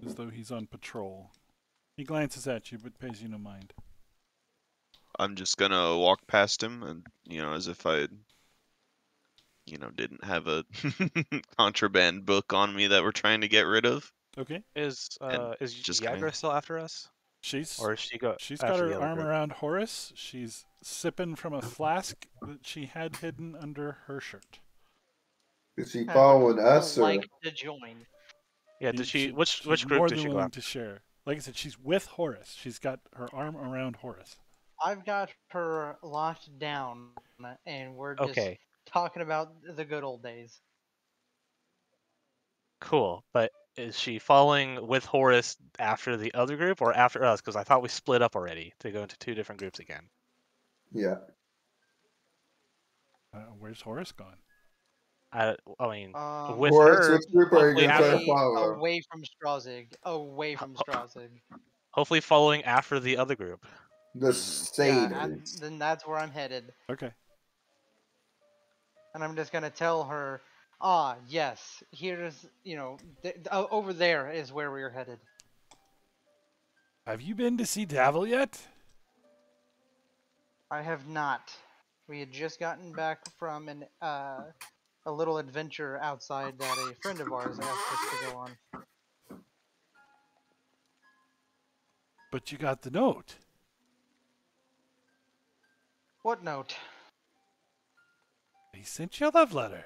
as though he's on patrol. He glances at you, but pays you no mind. I'm just gonna walk past him, and as if I didn't have a contraband book on me that we're trying to get rid of. Okay. Is And is just Yagra kinda- still after us, She's or is she go? she's got after her the other arm group? around Horace. She's sipping from a flask that she had hidden under her shirt. Is she I following would us or? like to join. Yeah, did she? Which she's group more did than she go willing after? to share. Like I said, she's with Horace. She's got her arm around Horace. I've got her locked down, and we're just Okay, talking about the good old days. cool. But is she following with Horus after the other group or after us? Because I thought we split up already to go into two different groups again. Yeah. Where's Horace gone? I mean, Um, with Horace, her, which group are you hopefully gonna try to away, follow? away from Strazig. Away from Strazig. hopefully following after the other group. The Yeah, satyrs. then that's where I'm headed. Okay. And I'm just gonna tell her, Ah, yes. Here's, over there is where we're headed. Have you been to see Davil yet? I have not. We had just gotten back from a little adventure outside that a friend of ours asked us to go on. But you got the note. What note? He sent you a love letter.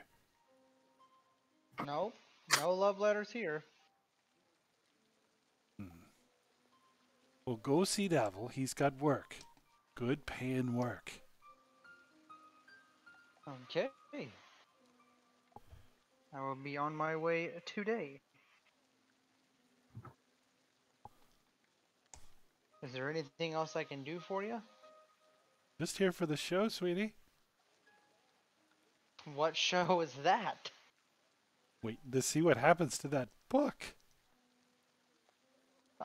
No, no love letters here. Well, go see Davil. He's got work. Good paying work. Okay. I will be on my way today. Is there anything else I can do for you? Just here for the show, sweetie. What show is that? Wait to see what happens to that book.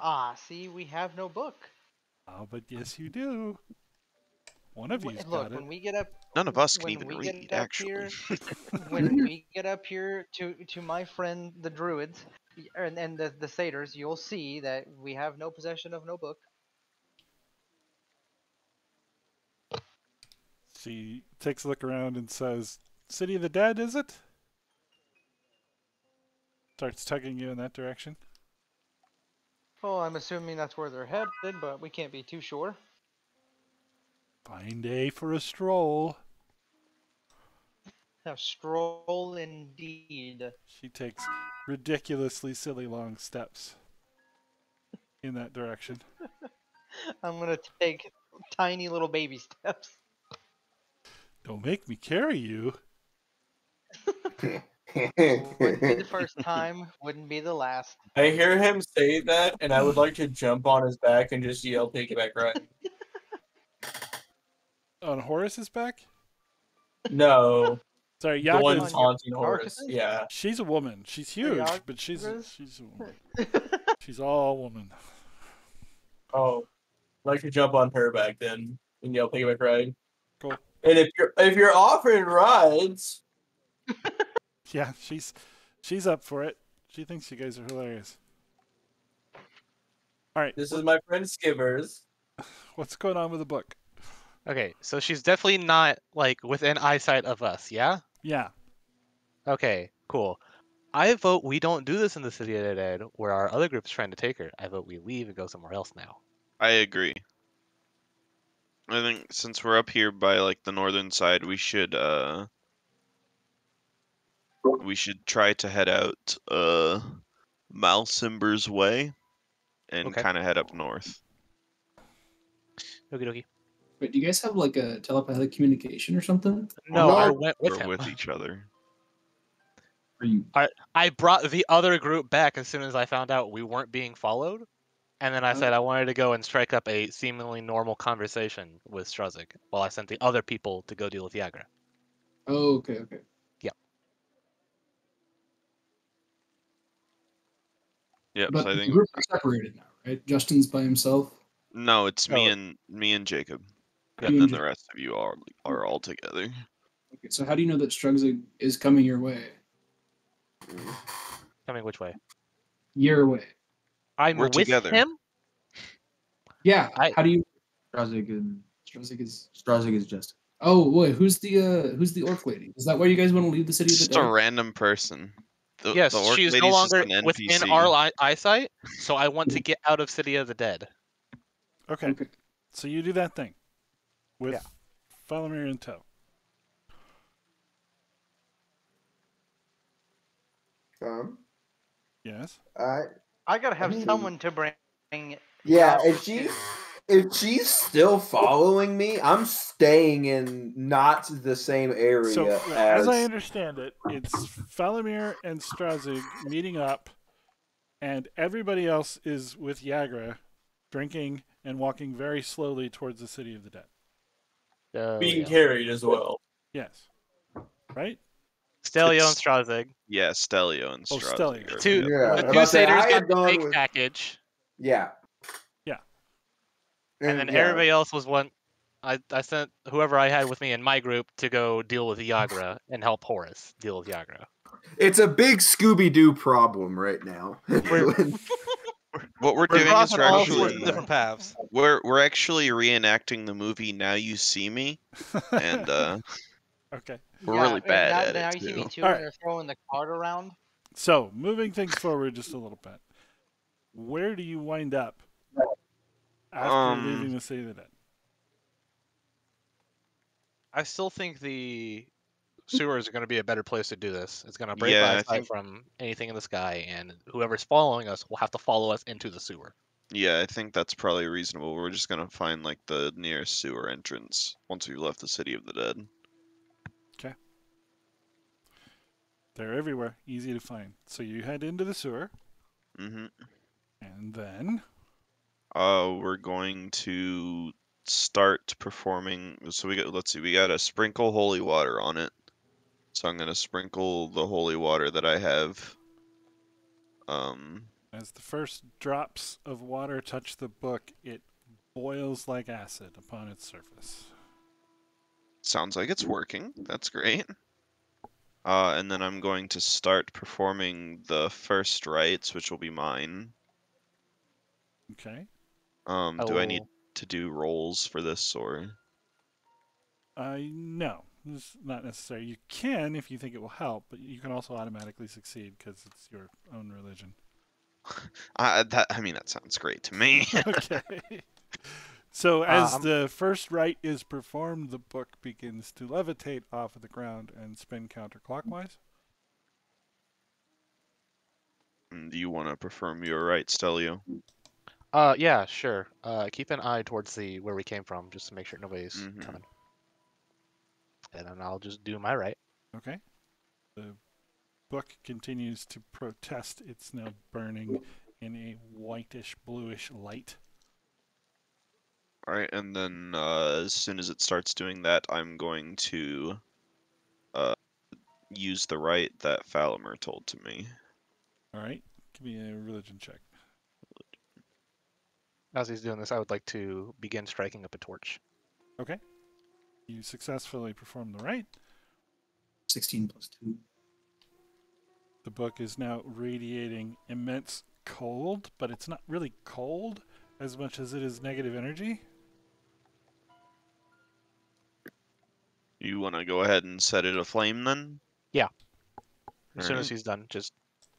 Ah, see, we have no book. Oh, but yes, you do. One of you's Look, got it. when we get up, None of us can when even we read, get up actually. here, when we get up here to my friend the druids and the satyrs, you'll see that we have no possession of no book. She takes a look around and says, City of the Dead, is it? Starts tugging you in that direction. Oh, I'm assuming that's where they're headed, but we can't be too sure. Fine day for a stroll. A stroll indeed. She takes ridiculously silly long steps in that direction. I'm gonna take tiny little baby steps. Don't make me carry you. Wouldn't be the first time, wouldn't be the last. I hear him say that, and I would like to jump on his back and just yell, "Piggyback ride!" On Horace's back? No, Sorry, the one Yaga's. taunting Horus. Marcus's? Yeah. She's a woman. She's huge, but she's a woman. She's all woman. Oh, I'd like to jump on her back then and yell, "Piggyback ride!" Cool. And if you're offering rides, Yeah, she's up for it. She thinks you guys are hilarious. All right, this is my friend Skivers. what's going on with the book? Okay, so she's definitely not like within eyesight of us, yeah? Yeah. Okay, cool. I vote we don't do this in the City of the Dead where our other group's trying to take her. I vote we leave and go somewhere else now. I agree. I think since we're up here by like the northern side, we should try to head out Malcimber's way and Okay. kind of head up north. Okie dokie. Wait, do you guys have like a telepathic communication or something? No, No, I went with We're him. with each other. Are you? I brought the other group back as soon as I found out we weren't being followed. And then I said I wanted to go and strike up a seemingly normal conversation with Strazik while I sent the other people to go deal with Yagra. Oh, okay. Yep. But So I the think group are separated now, right? Justin's by himself. no, it's me Oh. and Jacob, You and and then Jacob. the rest of you are all together. Okay, so how do you know that Strugzig is coming your way? Coming which way? Your way. I'm We're with together. him? Yeah. I- How do you? Strozig is Justin. Oh, wait. Who's the orc lady? Is that why you guys want to leave the city of the Just a dead? random person. Yes, the orc she's no lady's just longer an within NPC. our eyesight, so I want to get out of City of the Dead. Okay. Okay. So you do that thing with Yeah. Falamir in tow. Yes. I gotta have I mean- someone to bring. Yeah, out if she's still following me, I'm staying in not the same area So, as I understand it, it's Falamir and Strazig meeting up, and everybody else is with Yagra, drinking and walking very slowly towards the City of the Dead. Being Yeah. carried as well. Yes. Right? Stelio It's- and Strazig. Yeah, Stelio and Oh, Strozig. Stelio. are Two- together. Yeah, The I'm two about to say, satyrs I got had the gone big with package, yeah, Yeah. and then yeah. everybody else was one. I sent whoever I had with me in my group to go deal with Yagra and help Horus deal with Yagra. It's a big Scooby-Doo problem right now. What we're We're doing is crossing we're all actually sorts of different paths. we're actually reenacting the movie Now You See Me, and Okay. we're really bad now, at now it you see me too. too, All and right. they're throwing the card around. So, moving things forward just a little bit. Where do you wind up after leaving the City of the Dead? I still think the sewers are going to be a better place to do this. It's going to break Yeah, our I eyesight think from anything in the sky, and whoever's following us will have to follow us into the sewer. I think that's probably reasonable. We're just gonna find like the nearest sewer entrance once we've left the City of the Dead. Okay. They're everywhere, easy to find. So you head into the sewer, Mm-hmm. and then We're going to start performing. So let's see, we gotta sprinkle holy water on it. So I'm gonna sprinkle the holy water that I have. as the first drops of water touch the book, it boils like acid upon its surface. Sounds like it's working. That's great. And then I'm going to start performing the first rites, which will be mine. Okay. Do I need to do rolls for this, or? No, it's not necessary. You can if you think it will help, but you can also automatically succeed because it's your own religion. That sounds great to me. Okay. So as the first rite is performed, the book begins to levitate off of the ground and spin counterclockwise. Do you want to perform your rites, Stelio? Yeah, sure. Keep an eye towards where we came from, just to make sure nobody's coming. And then I'll just do my right. Okay. The book continues to protest. It's now burning in a whitish, bluish light. All right, and then as soon as it starts doing that, I'm going to use the rite that Falamer told to me. All right. Give me a religion check. As he's doing this, I would like to begin striking up a torch. Okay. You successfully perform the rite. 16 plus 2. The book is now radiating immense cold, but it's not really cold as much as it is negative energy. You want to go ahead and set it aflame then? Yeah. As soon Alright. as he's done, just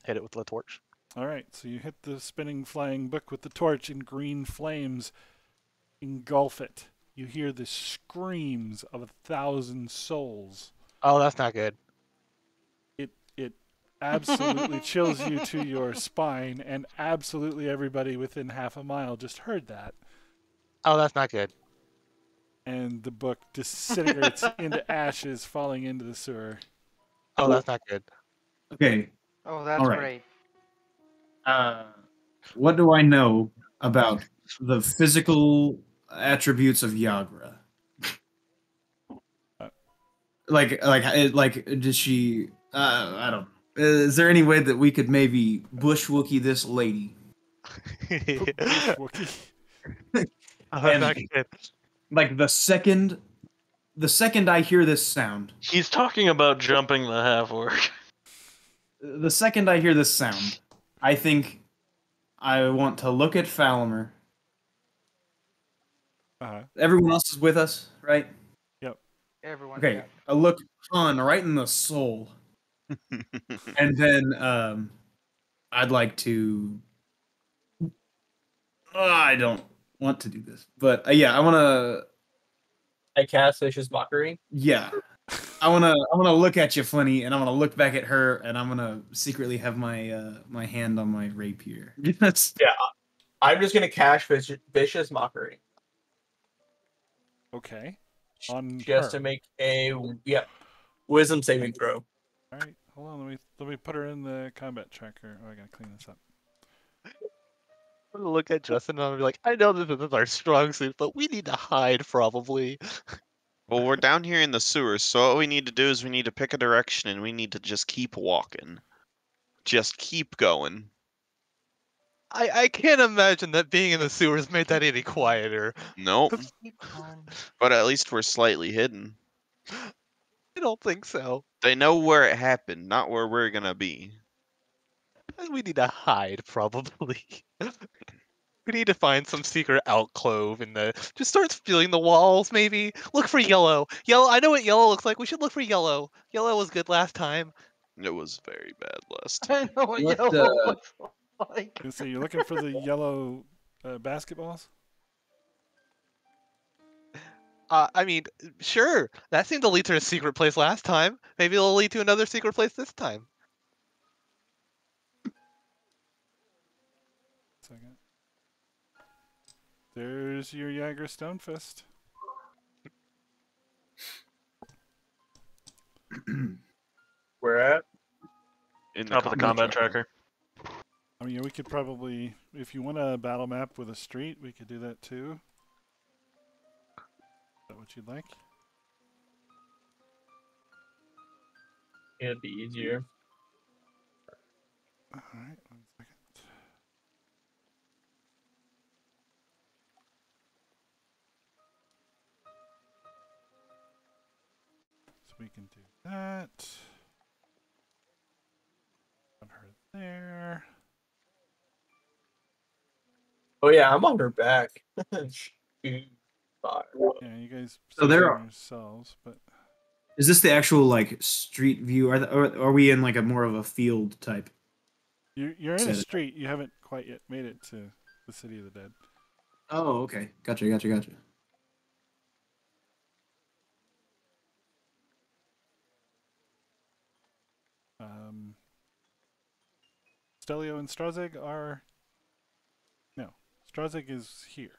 hit it with the torch. All right, so you hit the spinning, flying book with the torch, and green flames engulf it. You hear the screams of 1,000 souls. Oh, that's not good. It absolutely chills you to your spine, and absolutely everybody within half a mile just heard that. Oh, that's not good. And the book disintegrates into ashes, falling into the sewer. Oh, that's not good. Okay. Oh, that's All right. great. What do I know about the physical attributes of Yagra? Like, does she? I don't. Is there any way that we could maybe bush Wookie this lady? Wookie. Oh, that's not good. Like the second I hear this sound, He's talking about jumping the half orc. the second I hear this sound, I think I want to look at Falamer. Everyone else is with us, right? Yep. Everyone. Okay, Yeah. I look Han right in the soul, and then I'd like to. I don't want to do this, but yeah, I want to. I cast Vicious Mockery. Yeah, I wanna look at you funny, and I wanna look back at her, and I'm gonna secretly have my my hand on my rapier. Yes. Yeah, I'm just gonna cast Vicious Mockery Okay. On just her. to make a wisdom saving throw. All right, hold on. Let me put her in the combat tracker. Oh, I gotta clean this up. I'm gonna look at Justin and I'll be like, I know this is our strong suit, but we need to hide probably. Well, we're down here in the sewers, so what we need to do is we need to pick a direction and we need to just keep walking. Just keep going. I can't imagine that being in the sewers made that any quieter. Nope. But at least we're slightly hidden. I don't think so. They know where it happened, not where we're gonna be. We need to hide, probably. We need to find some secret alcove in the. Just start feeling the walls, maybe. Look for yellow. Yellow. I know what yellow looks like. We should look for yellow. Yellow was good last time. It was very bad last I time. know what What, yellow looks like. So you're looking for the yellow basketballs? I mean, sure. That seemed to lead to a secret place last time. Maybe it'll lead to another secret place this time. Second. There's your Jagger Stonefist. Where at? In Top of the combat tracker. I mean, we could probably, if you want a battle map with a street, we could do that too. Is that what you'd like? It'd be easier. All right, 1 second. So we can do that. Put her there. Oh yeah, I'm on her back. Fire. Yeah, you guys So there position are- yourselves, but Is this the actual like street view? Or are we in like a more of a field type? you're in a Set it. street. You haven't quite yet made it to the City of the Dead. Oh, okay. Gotcha. Stelio and Strazig are... No, Strazig is here.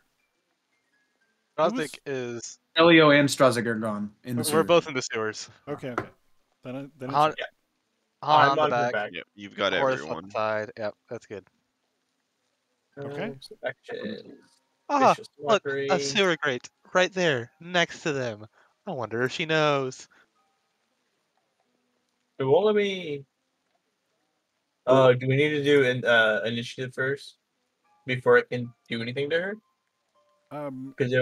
Rosnik is. Elio and Strazig are gone in the We're sewer. both in the sewers. Okay. Then it's Han, Yeah. Han I'm on the on her back. back. Yep, you've got Horse on everyone. the side. Yep, that's good. Okay. So action. Ah, Vicious look, mockery. a sewer grate right there, next to them. I wonder if she knows. It won't let me. Do we need to do an initiative first before I can do anything to her? Because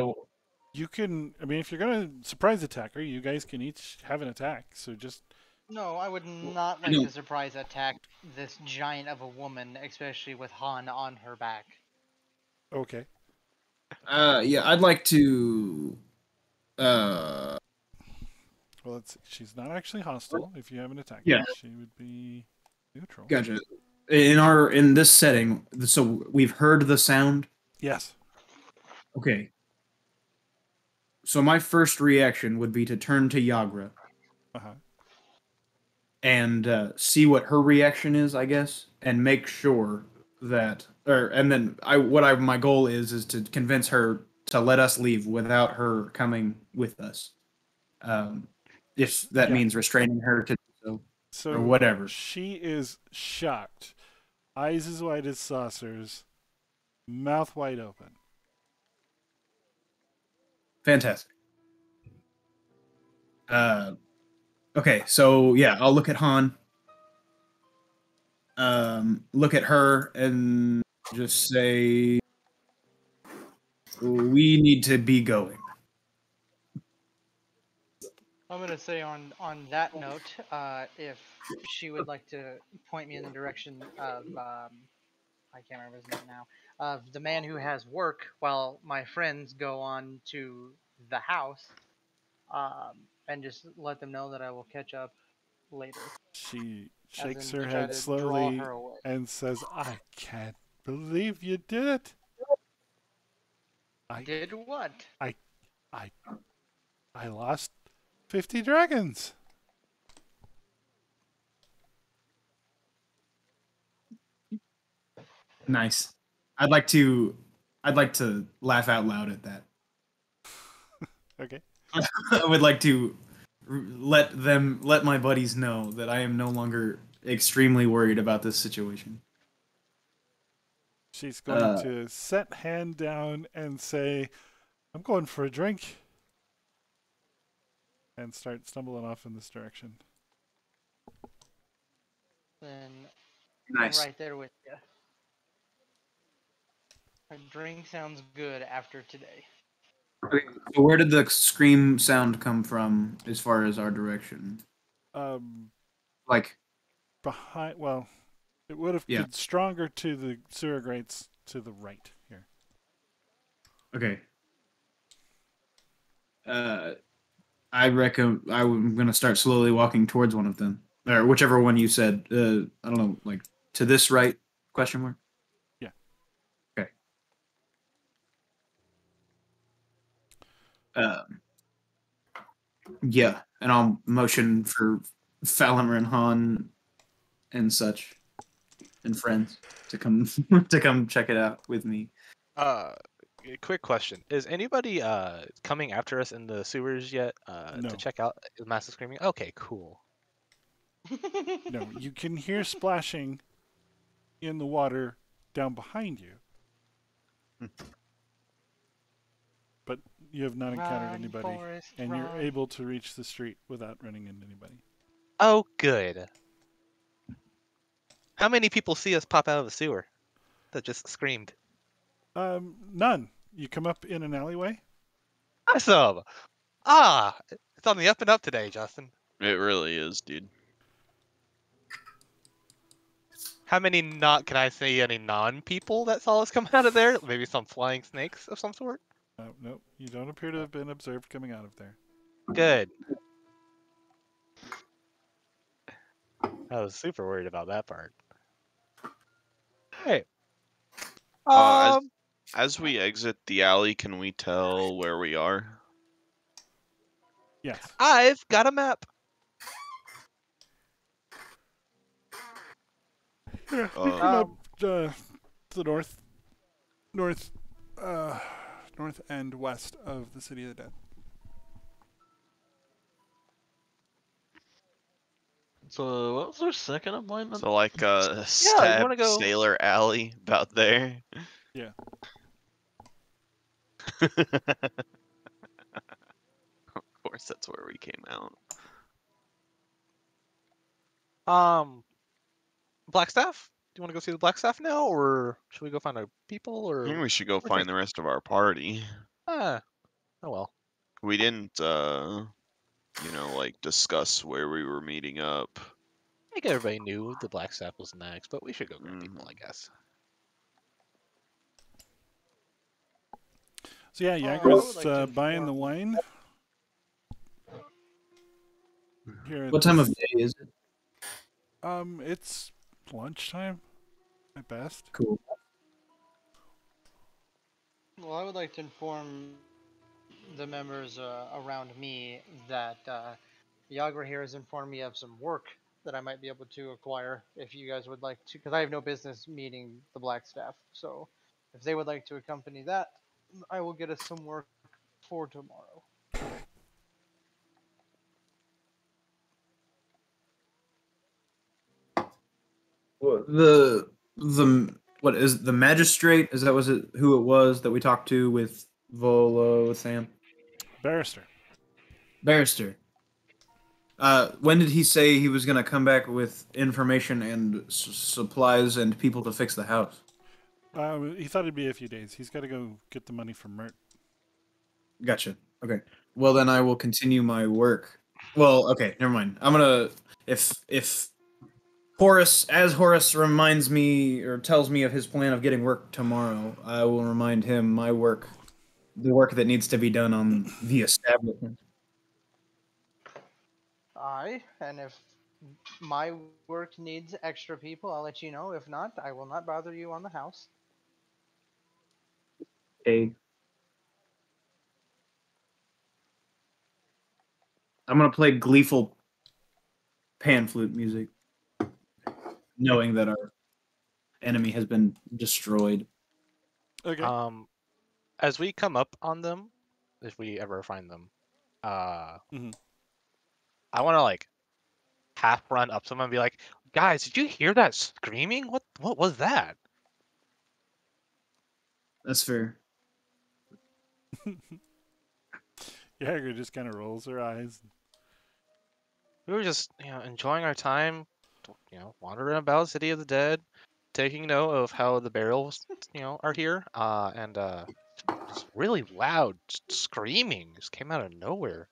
You can... I mean, if you're going to surprise attack her, you guys can each have an attack. So just... No, I would not like to surprise attack this giant of a woman, especially with Han on her back. Okay. Yeah, I'd like to. Well, she's not actually hostile. If you have an attack, Yeah. she would be neutral. Gotcha. In this setting, so we've heard the sound. Yes. Okay. So my first reaction would be to turn to Yagra Uh-huh. and see what her reaction is, I guess, and make sure that, and then my goal is to convince her to let us leave without her coming with us. If that Yeah. means restraining her to do So or whatever. She is shocked. Eyes as wide as saucers. Mouth wide open. Fantastic. Okay, so yeah, I'll look at Han. Look at her and just say, we need to be going. I'm gonna say on that note, if she would like to point me in the direction of I can't remember his name now, of the man who has work, while my friends go on to the house, and just let them know that I will catch up later. She As shakes in her to try head to draw slowly her away. and says, I can't believe you did it. Did what? I lost 50 dragons. Nice. I'd like to laugh out loud at that. Okay. I would like to let my buddies know that I am no longer extremely worried about this situation. She's going to set hand down and say, I'm going for a drink. And start stumbling off in this direction. Then Nice. I'm right there with you. A drink sounds good after today. Okay, so where did the scream sound come from as far as our direction? Um, Like, behind. Well, it would have yeah. been stronger to the sewer grates to the right here. Okay. I reckon I'm gonna start slowly walking towards one of them, or whichever one you said. I don't know, like to this right? Question mark. Yeah. Okay. Um, yeah, and I'll motion for Falamer and Han and such and friends to come to come check it out with me. A quick question: is anybody coming after us in the sewers yet? No. To check out massive screaming. Okay, cool. No, you can hear splashing in the water down behind you, but you have not encountered Run, anybody, Forrest, and you're run. able to reach the street without running into anybody. Oh, good. How many people see us pop out of the sewer that just screamed? None. You come up in an alleyway. Awesome. Ah, it's on the up and up today, Justin. It really is, dude. How many not? Can I say any non-people that saw us come out of there? Maybe some flying snakes of some sort. No, you don't appear to have been observed coming out of there. Good. I was super worried about that part. Hey. Uh, as we exit the alley, can we tell where we are? Yes. I've got a map. Yeah, you come up to the north and west of the City of the Dead. So what was our second appointment? So like a you stab wanna go- sailor alley about there. Yeah. Of course, that's where we came out. Blackstaff? Do you want to go see the Blackstaff now, or should we go find our people, I or? think we should go Which find the rest of our party. Ah, oh well. We didn't, like discuss where we were meeting up. I think everybody knew the Blackstaff was next, but we should go grab people, I guess. So yeah, I Jagger's would like to buying the inform- wine. Here at What time of this- day is it? It's lunchtime, at best. Cool. Well, I would like to inform the members around me that Yagra here has informed me of some work that I might be able to acquire if you guys would like to, because I have no business meeting the Black Staff. So if they would like to accompany that, I will get us some work for tomorrow. The what is the magistrate? Is that was it? Who it was that we talked to with Volo Sam Barrister. Barrister? When did he say he was gonna come back with information and supplies and people to fix the house? He thought it'd be a few days. He's got to go get the money from Mert. Gotcha. Okay. Well, then I will continue my work. Well, okay. Never mind. I'm gonna if Horace reminds me or tells me of his plan of getting work tomorrow, I will remind him my work, the work that needs to be done on the establishment. Aye, and if my work needs extra people, I'll let you know. If not, I will not bother you on the house. Okay. I'm gonna play gleeful pan flute music, knowing that our enemy has been destroyed. Okay. As we come up on them, if we ever find them, Mhm. I want to like half run up to them and be like, "Guys, did you hear that screaming? What was that?" That's fair. Jagger just kind of rolls her eyes. We were just, enjoying our time, wandering about City of the Dead, taking note of how the barrels, are here, and just really loud screaming just came out of nowhere.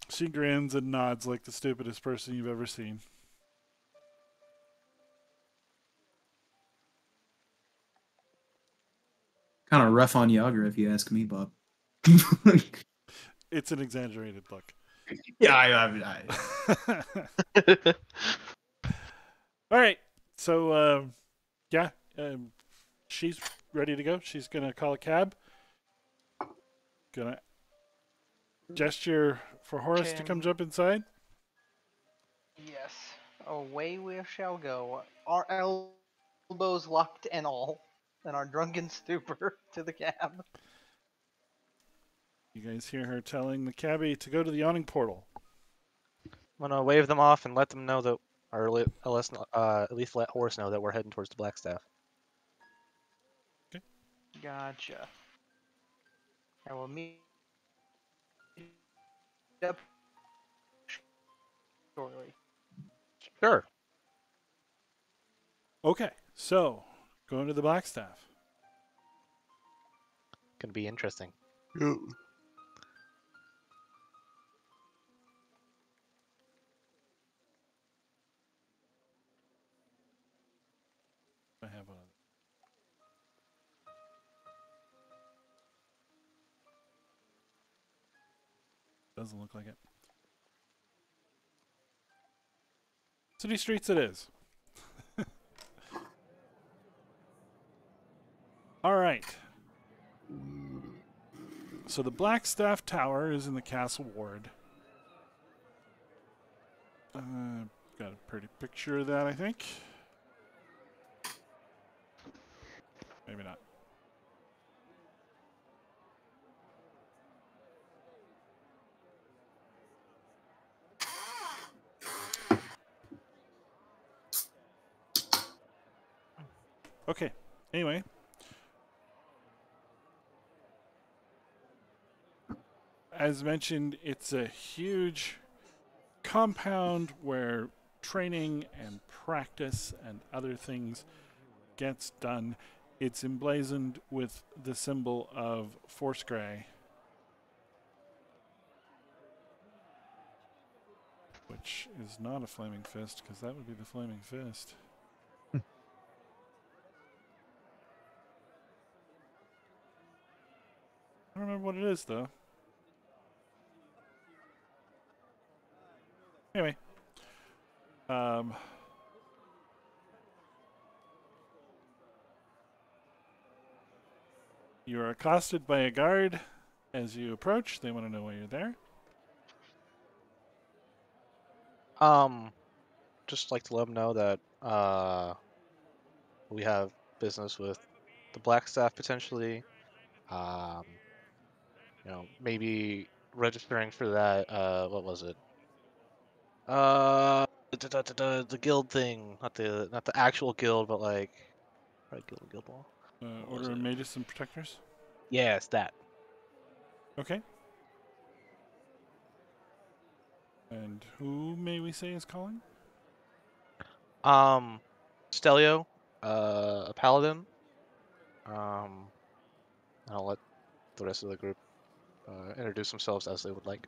She grins and nods like the stupidest person you've ever seen. Kind of rough on Yager, if you ask me, Bob. It's an exaggerated look. Yeah, I All right. So, yeah, she's ready to go. She's going to call a cab. Going to gesture for Horace to come jump inside. Yes. Away we shall go. Our elbows locked and all, and our drunken stupor to the cab. You guys hear her telling the cabbie to go to the yawning portal. I'm gonna wave them off and let them know that, or at least let Horace know that we're heading towards the Blackstaff. Gotcha. I will meet up shortly. Sure. Okay, so going to the Blackstaff. Gonna be interesting. I have one. Doesn't look like it. City streets it is. All right. So the Blackstaff Tower is in the Castle Ward. Got a pretty picture of that, I think. Maybe not. Okay. Anyway. As mentioned, it's a huge compound where training and practice and other things gets done. It's emblazoned with the symbol of Force Grey, which is not a flaming fist, because that would be the flaming fist. I don't remember what it is, though. Anyway. You are accosted by a guard as you approach. They want to know why you're there. Just like to let them know that we have business with the Blackstaff potentially. Maybe registering for that. What was it? The guild thing, not the actual guild, but like, right, guild ball. Order of Magus and Protectors? Yeah, it's that. Okay. And who may we say is calling? Stelio, a paladin. I'll let the rest of the group introduce themselves as they would like.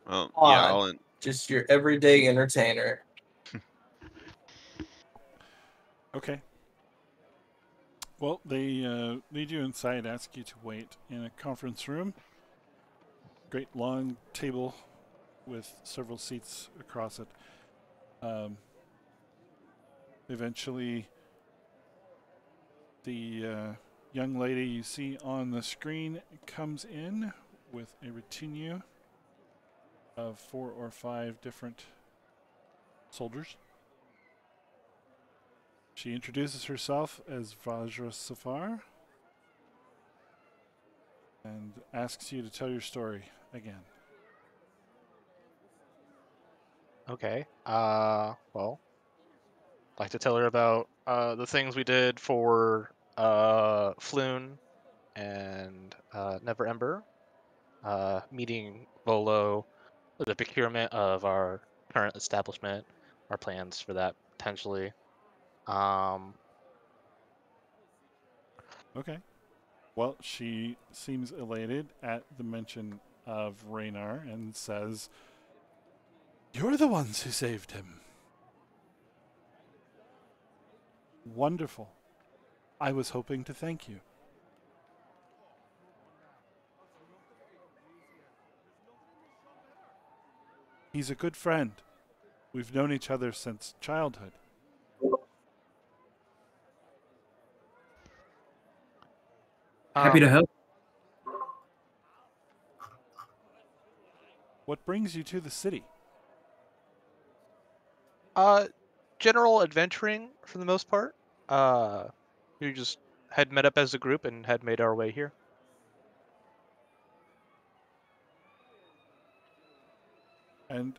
Well, Odd. yeah, I'll Just your everyday entertainer. Okay. Well, they lead you inside, ask you to wait in a conference room. Great long table with several seats across it. Eventually, the young lady you see on the screen comes in with a retinue of 4 or 5 different soldiers. She introduces herself as Vajra Safar and asks you to tell your story again. Okay. Well, I'd like to tell her about the things we did for Floon and Never Ember, meeting Volo, the procurement of our current establishment, our plans for that potentially. Okay. Well, she seems elated at the mention of Raynar and says, "You're the ones who saved him." Wonderful. I was hoping to thank you. He's a good friend. We've known each other since childhood. Happy to help. What brings you to the city? General adventuring for the most part. We just had met up as a group and had made our way here. And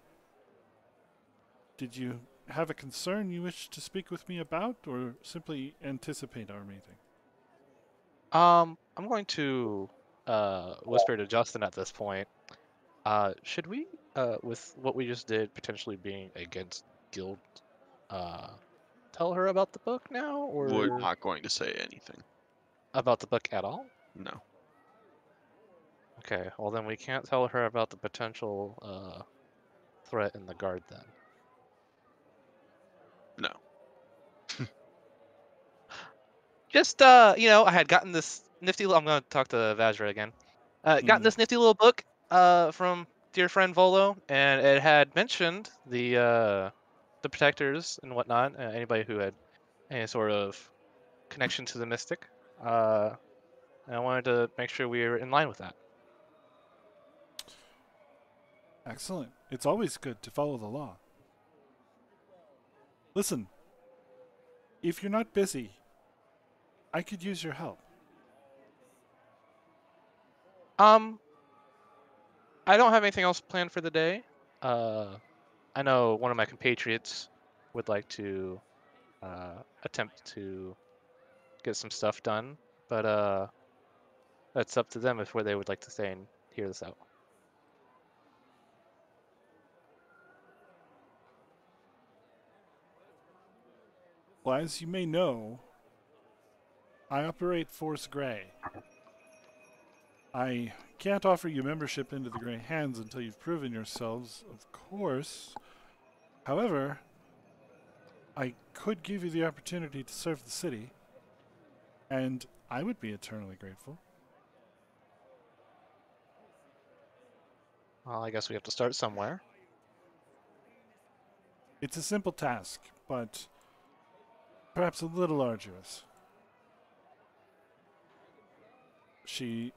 did you have a concern you wish to speak with me about, or simply anticipate our meeting? I'm going to whisper to Justin at this point. Should we, with what we just did, potentially being against guild, tell her about the book now, We're or not going to say anything. about the book at all? No. Okay, well then we can't tell her about the potential threat in the guard then. No. Just I had gotten this nifty. I'm gonna talk to Vajra again. Gotten this nifty little book from dear friend Volo, and it had mentioned the protectors and whatnot. Anybody who had any sort of connection to the mystic. And I wanted to make sure we were in line with that. Excellent. It's always good to follow the law. Listen, if you're not busy, I could use your help. I don't have anything else planned for the day. I know one of my compatriots would like to attempt to get some stuff done, but that's up to them if where they would like to stay and hear this out. Well, as you may know, I operate Force Grey. I can't offer you membership into the Grey Hands until you've proven yourselves, of course. However, I could give you the opportunity to serve the city, and I would be eternally grateful. Well, I guess we have to start somewhere. It's a simple task, but perhaps a little arduous. She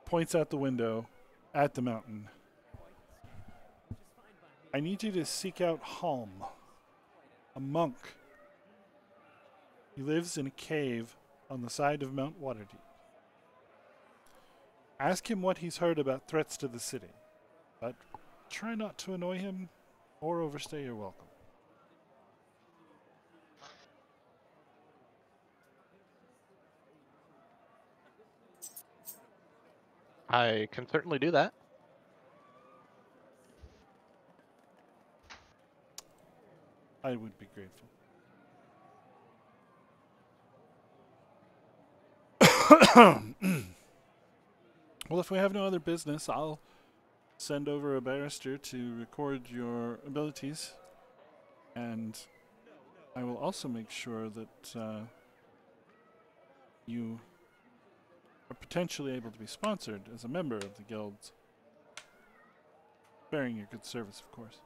points out the window at the mountain. I need you to seek out Halm, a monk. He lives in a cave on the side of Mount Waterdeep. Ask him what he's heard about threats to the city, but try not to annoy him or overstay your welcome. I can certainly do that. I would be grateful. Well, if we have no other business, I'll send over a barrister to record your abilities, and I will also make sure that you are potentially able to be sponsored as a member of the guilds, bearing your good service, of course.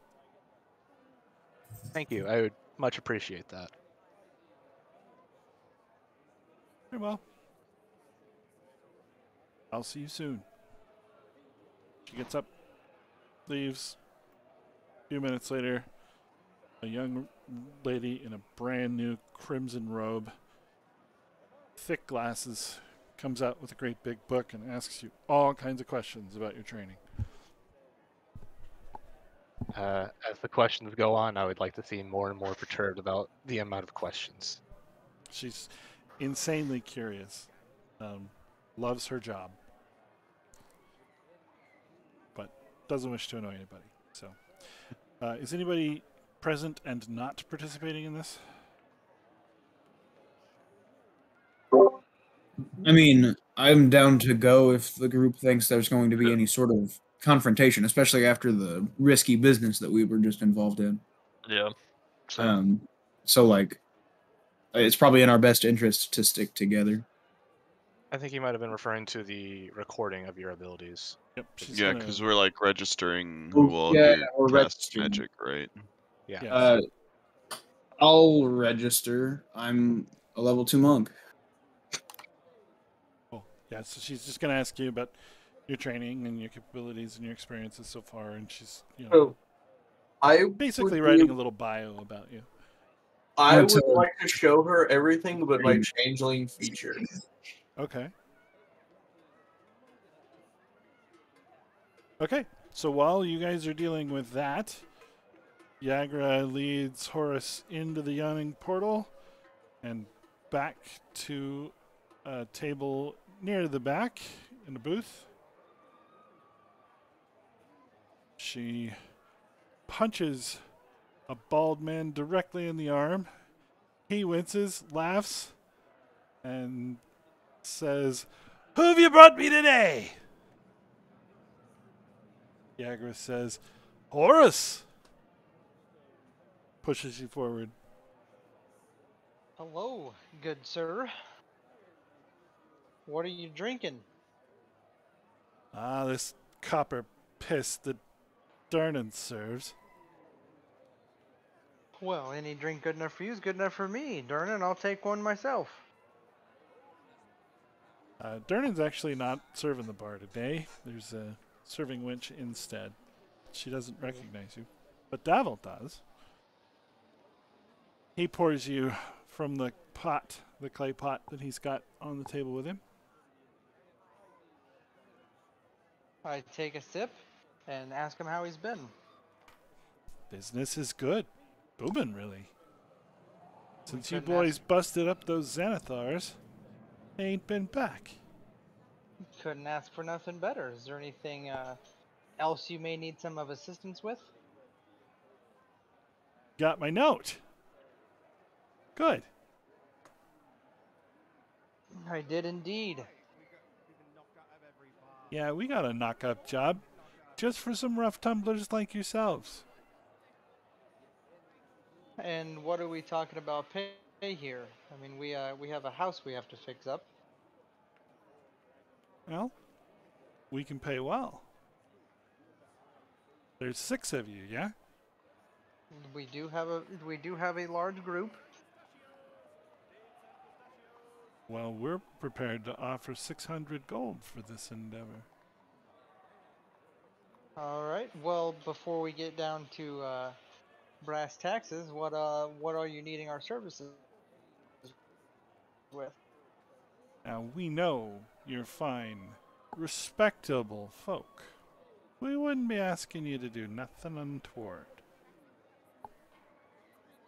Thank you. I would much appreciate that. Very well. I'll see you soon. She gets up, leaves. A few minutes later, a young lady in a brand new crimson robe, thick glasses, comes out with a great big book and asks you all kinds of questions about your training. As the questions go on, I would like to seem more and more perturbed about the amount of questions. She's insanely curious, loves her job. But doesn't wish to annoy anybody. So, is anybody present and not participating in this? I mean, I'm down to go if the group thinks there's going to be any sort of confrontation, especially after the risky business that we were just involved in. Yeah. So, So like, it's probably in our best interest to stick together. I think he might have been referring to the recording of your abilities. Yep. She's Yeah, gonna. because we're like registering Oh, who all yeah, here we're casts registering. magic, right? Yeah. Yes. I'll register. I'm a level 2 monk. Cool. Yeah. So she's just gonna ask you about your training and your capabilities and your experiences so far, and she's So I basically would writing be- a little bio about you. I That's, would like to show her everything but my changeling feature. Okay. Okay. So while you guys are dealing with that, Yagra leads Horus into the yawning portal and back to a table near the back in the booth. She punches a bald man directly in the arm. He winces, laughs, and says, "Who have you brought me today?" Yagra says, "Horus." Pushes you forward. Hello, good sir. What are you drinking? Ah, this copper piss that Darnan serves. Well, any drink good enough for you is good enough for me. Darn it, I'll take one myself. Darnan's actually not serving the bar today. There's a serving wench instead. She doesn't recognize you, but Davil does. He pours you from the pot, the clay pot that he's got on the table with him. I take a sip and ask him how he's been. Business is good. Booming, really. Since you couldn't boys busted up those Xanathars, they ain't been back. Couldn't ask for nothing better. Is there anything else you may need some of assistance with? Got my note. Good. I did indeed. Yeah, we got a knock-up job. Just for some rough tumblers like yourselves. And what are we talking about pay here? I mean, we have a house we have to fix up. Well, we can pay well. There's 6 of you, yeah? We do have a large group. Well, we're prepared to offer 600 gold for this endeavor. All right. Well, before we get down to brass taxes, what are you needing our services with? Now, we know you're fine, respectable folk. We wouldn't be asking you to do nothing untoward.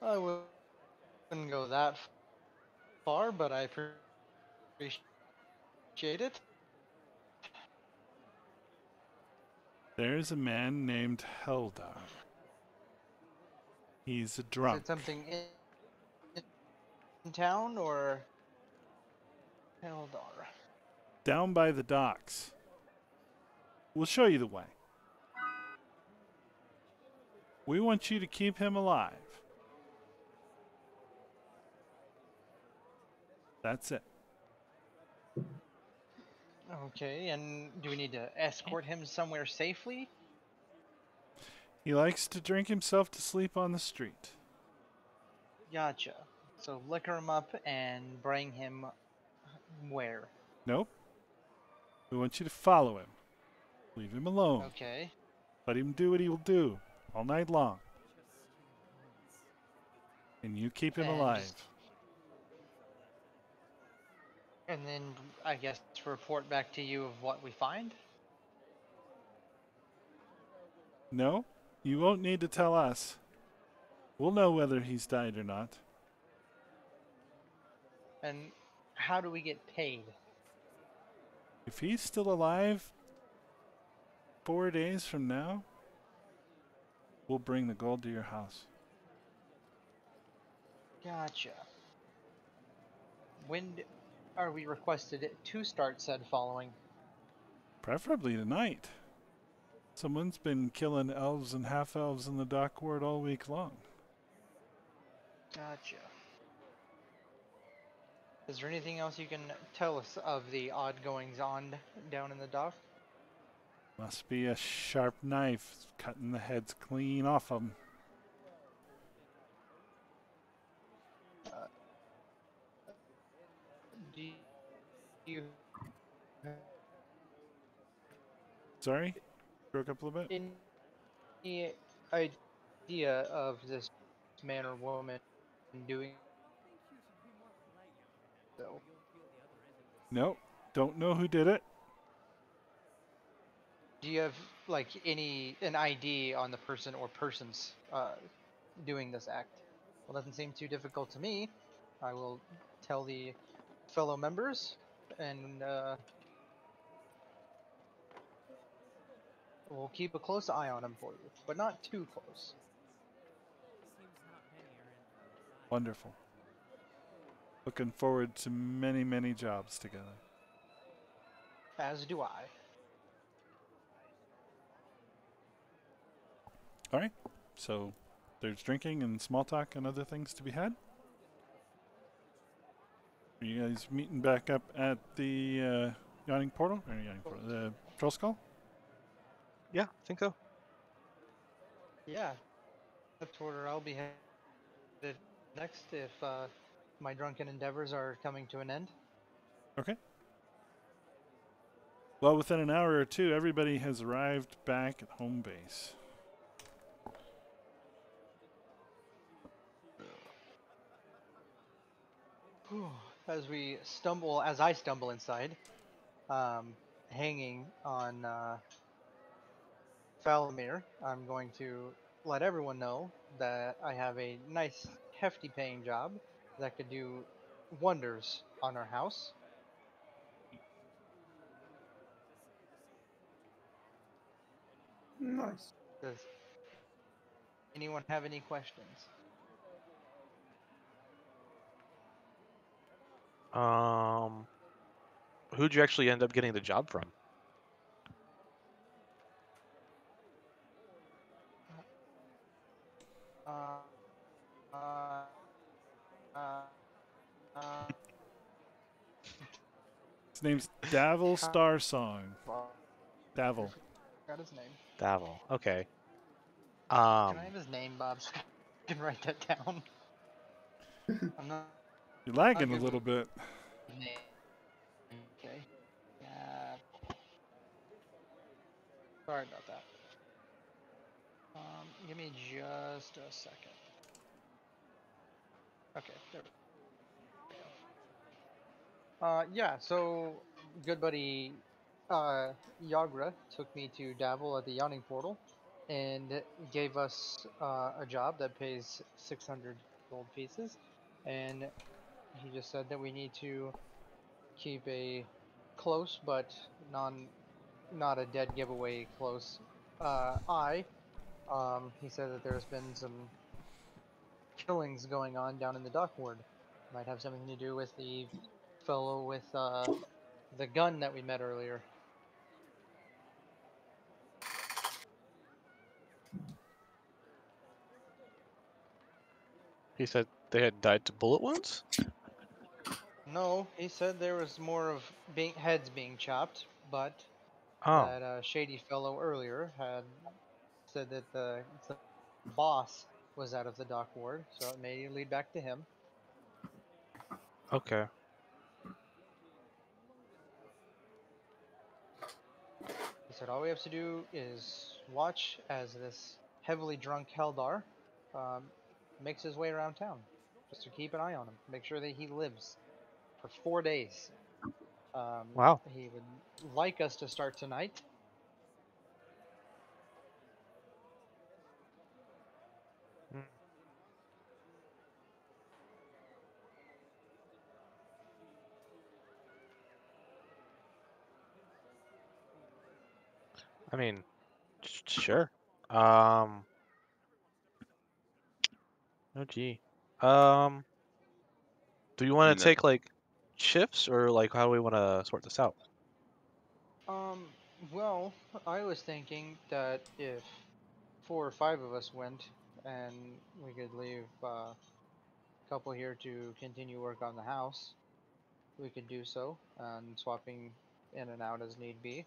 I wouldn't go that far, but I appreciate it. There's a man named Heldar. He's a Is drunk. it something in town or Eldar? Down by the docks. We'll show you the way. We want you to keep him alive. That's it. Okay, and do we need to escort him somewhere safely? He likes to drink himself to sleep on the street. Gotcha. So liquor him up and bring him where? Nope. We want you to follow him. Leave him alone. Okay. Let him do what he will do all night long. And you keep him And alive. And then I guess report back to you of what we find? No, you won't need to tell us. We'll know whether he's died or not. And how do we get paid? If he's still alive, 4 days from now, we'll bring the gold to your house. Gotcha. When are we requested to start said following? Preferably tonight. Someone's been killing elves and half-elves in the dock ward all week long. Gotcha. Is there anything else you can tell us of the odd goings on down in the dock? Must be a sharp knife cutting the heads clean off them. Do you Sorry? Broke up a little bit? any idea of this man or woman doing so? Nope. Don't know who did it. Do you have like an ID on the person or persons doing this act? Well, doesn't seem too difficult to me. I will tell the fellow members, and we'll keep a close eye on him for you, but not too close. Wonderful. Looking forward to many, many jobs together. As do I. All right. So there's drinking and small talk and other things to be had. Are you guys meeting back up at the yawning portal? Or yawning portal? The troll skull? Yeah, I think so. Yeah, that's where I'll be headed next if my drunken endeavors are coming to an end. Okay. Well, within an hour or two, everybody has arrived back at home base. As I stumble inside, hanging on Falamir, I'm going to let everyone know that I have a nice, hefty paying job that could do wonders on our house. Nice. Does anyone have any questions? Who'd you actually end up getting the job from? Uh, uh, uh, uh, His name's Davil Starsong. Davil. Forgot his name. Davil. Okay. Can I have his name, Bob? So I can write that down. I'm not. You're lagging a good little bit. with name. Okay. Sorry about that. Give me just a second. Okay, there we go. Yeah, so good buddy Yagra took me to Davil at the Yawning Portal and gave us a job that pays 600 gold pieces, and he just said that we need to keep a close but not a dead giveaway close eye. He said that there's been some killings going on down in the dock ward. Might have something to do with the fellow with the gun that we met earlier. He said they had died to bullet wounds? No, he said there was more of heads being chopped, but Oh, that shady fellow earlier had said that the boss was out of the dock ward, so it may lead back to him. okay. He said all we have to do is watch as this heavily drunk Heldar makes his way around town. Just to keep an eye on him. Make sure that he lives for 4 days. Wow. He would like us to start tonight. Mm. I mean, Sure. Oh gee. Um, do you I want mean, to that, take like shifts or like how do we want to sort this out? Um, well, I was thinking that if 4 or 5 of us went, and we could leave a couple here to continue work on the house, we could do so, and swapping in and out as need be.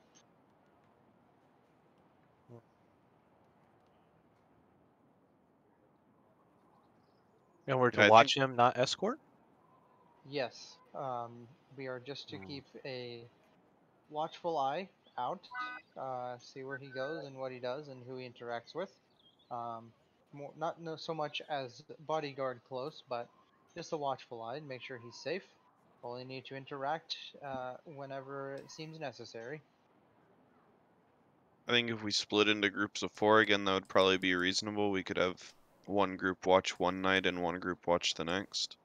And we're to I think watch him, not escort? Yes, we are just to Hmm. keep a watchful eye out, see where he goes and what he does and who he interacts with. Um, more, not no, so much as bodyguard close, but just a watchful eye and make sure he's safe. Only need to interact whenever it seems necessary. I think if we split into groups of 4 again, that would probably be reasonable. We could have one group watch one night and one group watch the next,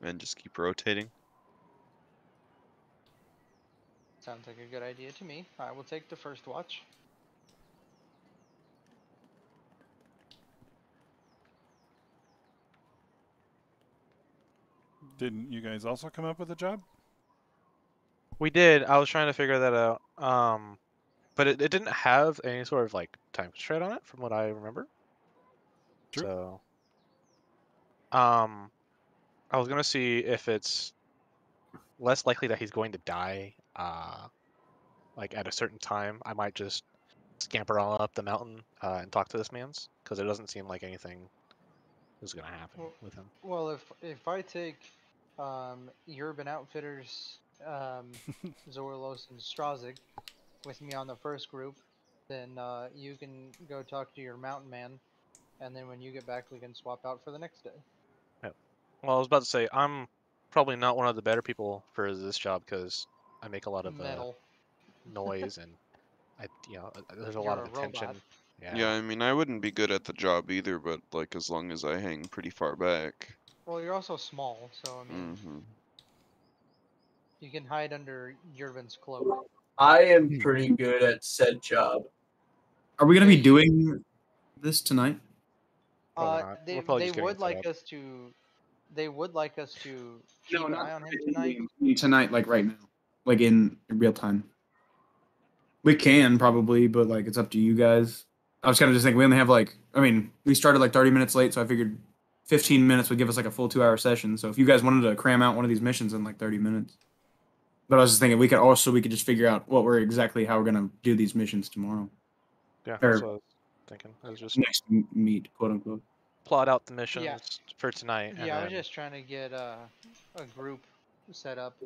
and just keep rotating. Sounds like a good idea to me. I will take the first watch. Didn't you guys also come up with a job? We did. I was trying to figure that out. But it didn't have any sort of like time constraint on it from what I remember. True. So, I was gonna see if it's less likely that he's going to die, like at a certain time. I might just scamper all up the mountain and talk to this man's because it doesn't seem like anything is gonna happen Well, with him. well, if I take Urban Outfitters, Zorlos, and Strazik with me on the first group, then you can go talk to your mountain man, and then when you get back, we can swap out for the next day. Yep. Well, I was about to say I'm probably not one of the better people for this job because I make a lot of Metal. noise and there's a lot You're of a robot. attention. Yeah, Yeah. I mean, I wouldn't be good at the job either, but like as long as I hang pretty far back. Well, you're also small, so I mean, Mm-hmm. you can hide under Urban's cloak. I am pretty good at said job. Are we gonna Yeah, be doing this tonight? Probably not. We're probably they just getting would it set like up. us to. They would like us to No, keep an not eye on him tonight. tonight, like right now, like in real time. We can probably, but like it's up to you guys. I was kind of just thinking we only have like, I mean, we started like 30 minutes late, so I figured 15 minutes would give us like a full 2 hour session. So if you guys wanted to cram out one of these missions in like 30 minutes, but I was just thinking we could just figure out how we're gonna do these missions tomorrow Yeah, that's or what I was thinking. I was just next meet, quote unquote. plot out the Yeah, missions for tonight and yeah. I was then just trying to get a group set up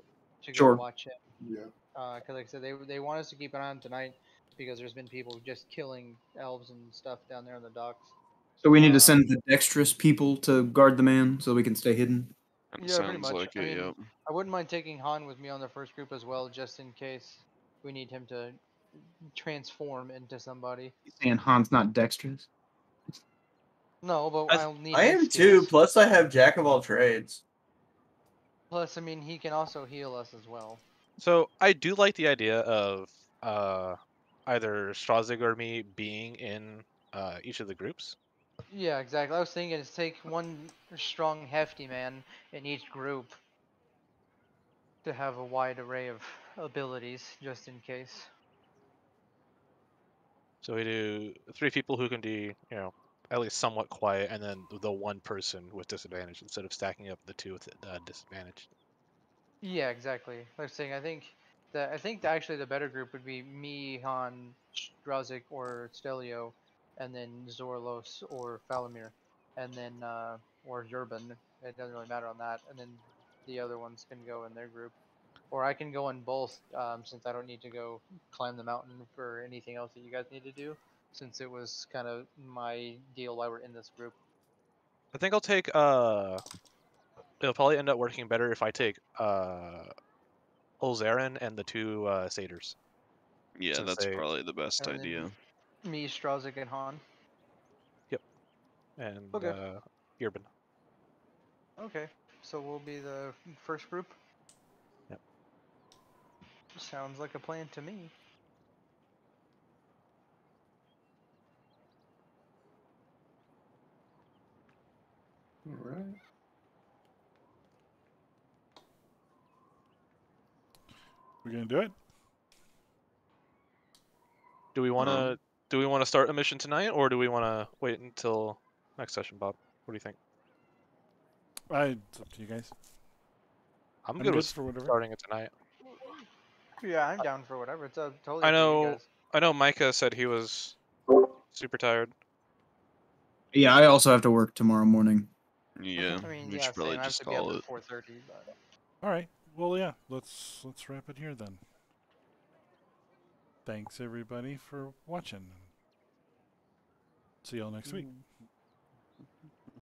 to go Sure. watch him. Yeah. Because like I said, they want us to keep an eye on tonight because there's been people just killing elves and stuff down there on the docks. So we need to Uh, send the dexterous people to guard the man so we can stay hidden. Kinda yeah, pretty sounds much. like I it, mean, yep. I wouldn't mind taking Han with me on the first group as well, just in case we need him to transform into somebody. And Han's not dexterous. No, but I, I'll need I his am too. skills. Plus, I have jack of all trades. Plus, I mean, he can also heal us as well. so I do like the idea of uh either Strazig or me being in each of the groups. Yeah, exactly. I was thinking is take one strong, hefty man in each group to have a wide array of abilities, just in case. So we do 3 people who can be, at least somewhat quiet, and then the one person with disadvantage instead of stacking up the 2 with disadvantage. Yeah, exactly. Like I was saying, I think that actually the better group would be me, Han, Drazik, or Stelio, and then Zorlos or Falamir, and then or Urban. It doesn't really matter on that, and then the other ones can go in their group, or I can go in both, since I don't need to go climb the mountain for anything else that you guys need to do, since it was kind of my deal while we're in this group. I think I'll take it'll probably end up working better if I take Olzarin and the 2 satyrs Yeah, since that's they probably the best And then idea. me, Strazik, and Han. yep and Okay. Urban. Okay. So we'll be the first group. Yep. Sounds like a plan to me. All right. We're gonna do it. Do we want to start a mission tonight, or do we want to wait until next session, Bob? What do you think? It's up to you guys. I'm I'm good good with for whatever. starting it tonight. Yeah, I'm down for whatever. It's totally I up to you know. guys. I know. Micah said he was super tired. Yeah, I also have to work tomorrow morning. Yeah, I mean, we yeah, should probably same. I have just to be up call at it. 4:30. But... All right. Well, yeah. Let's wrap it here then. Thanks everybody for watching. See y'all next week.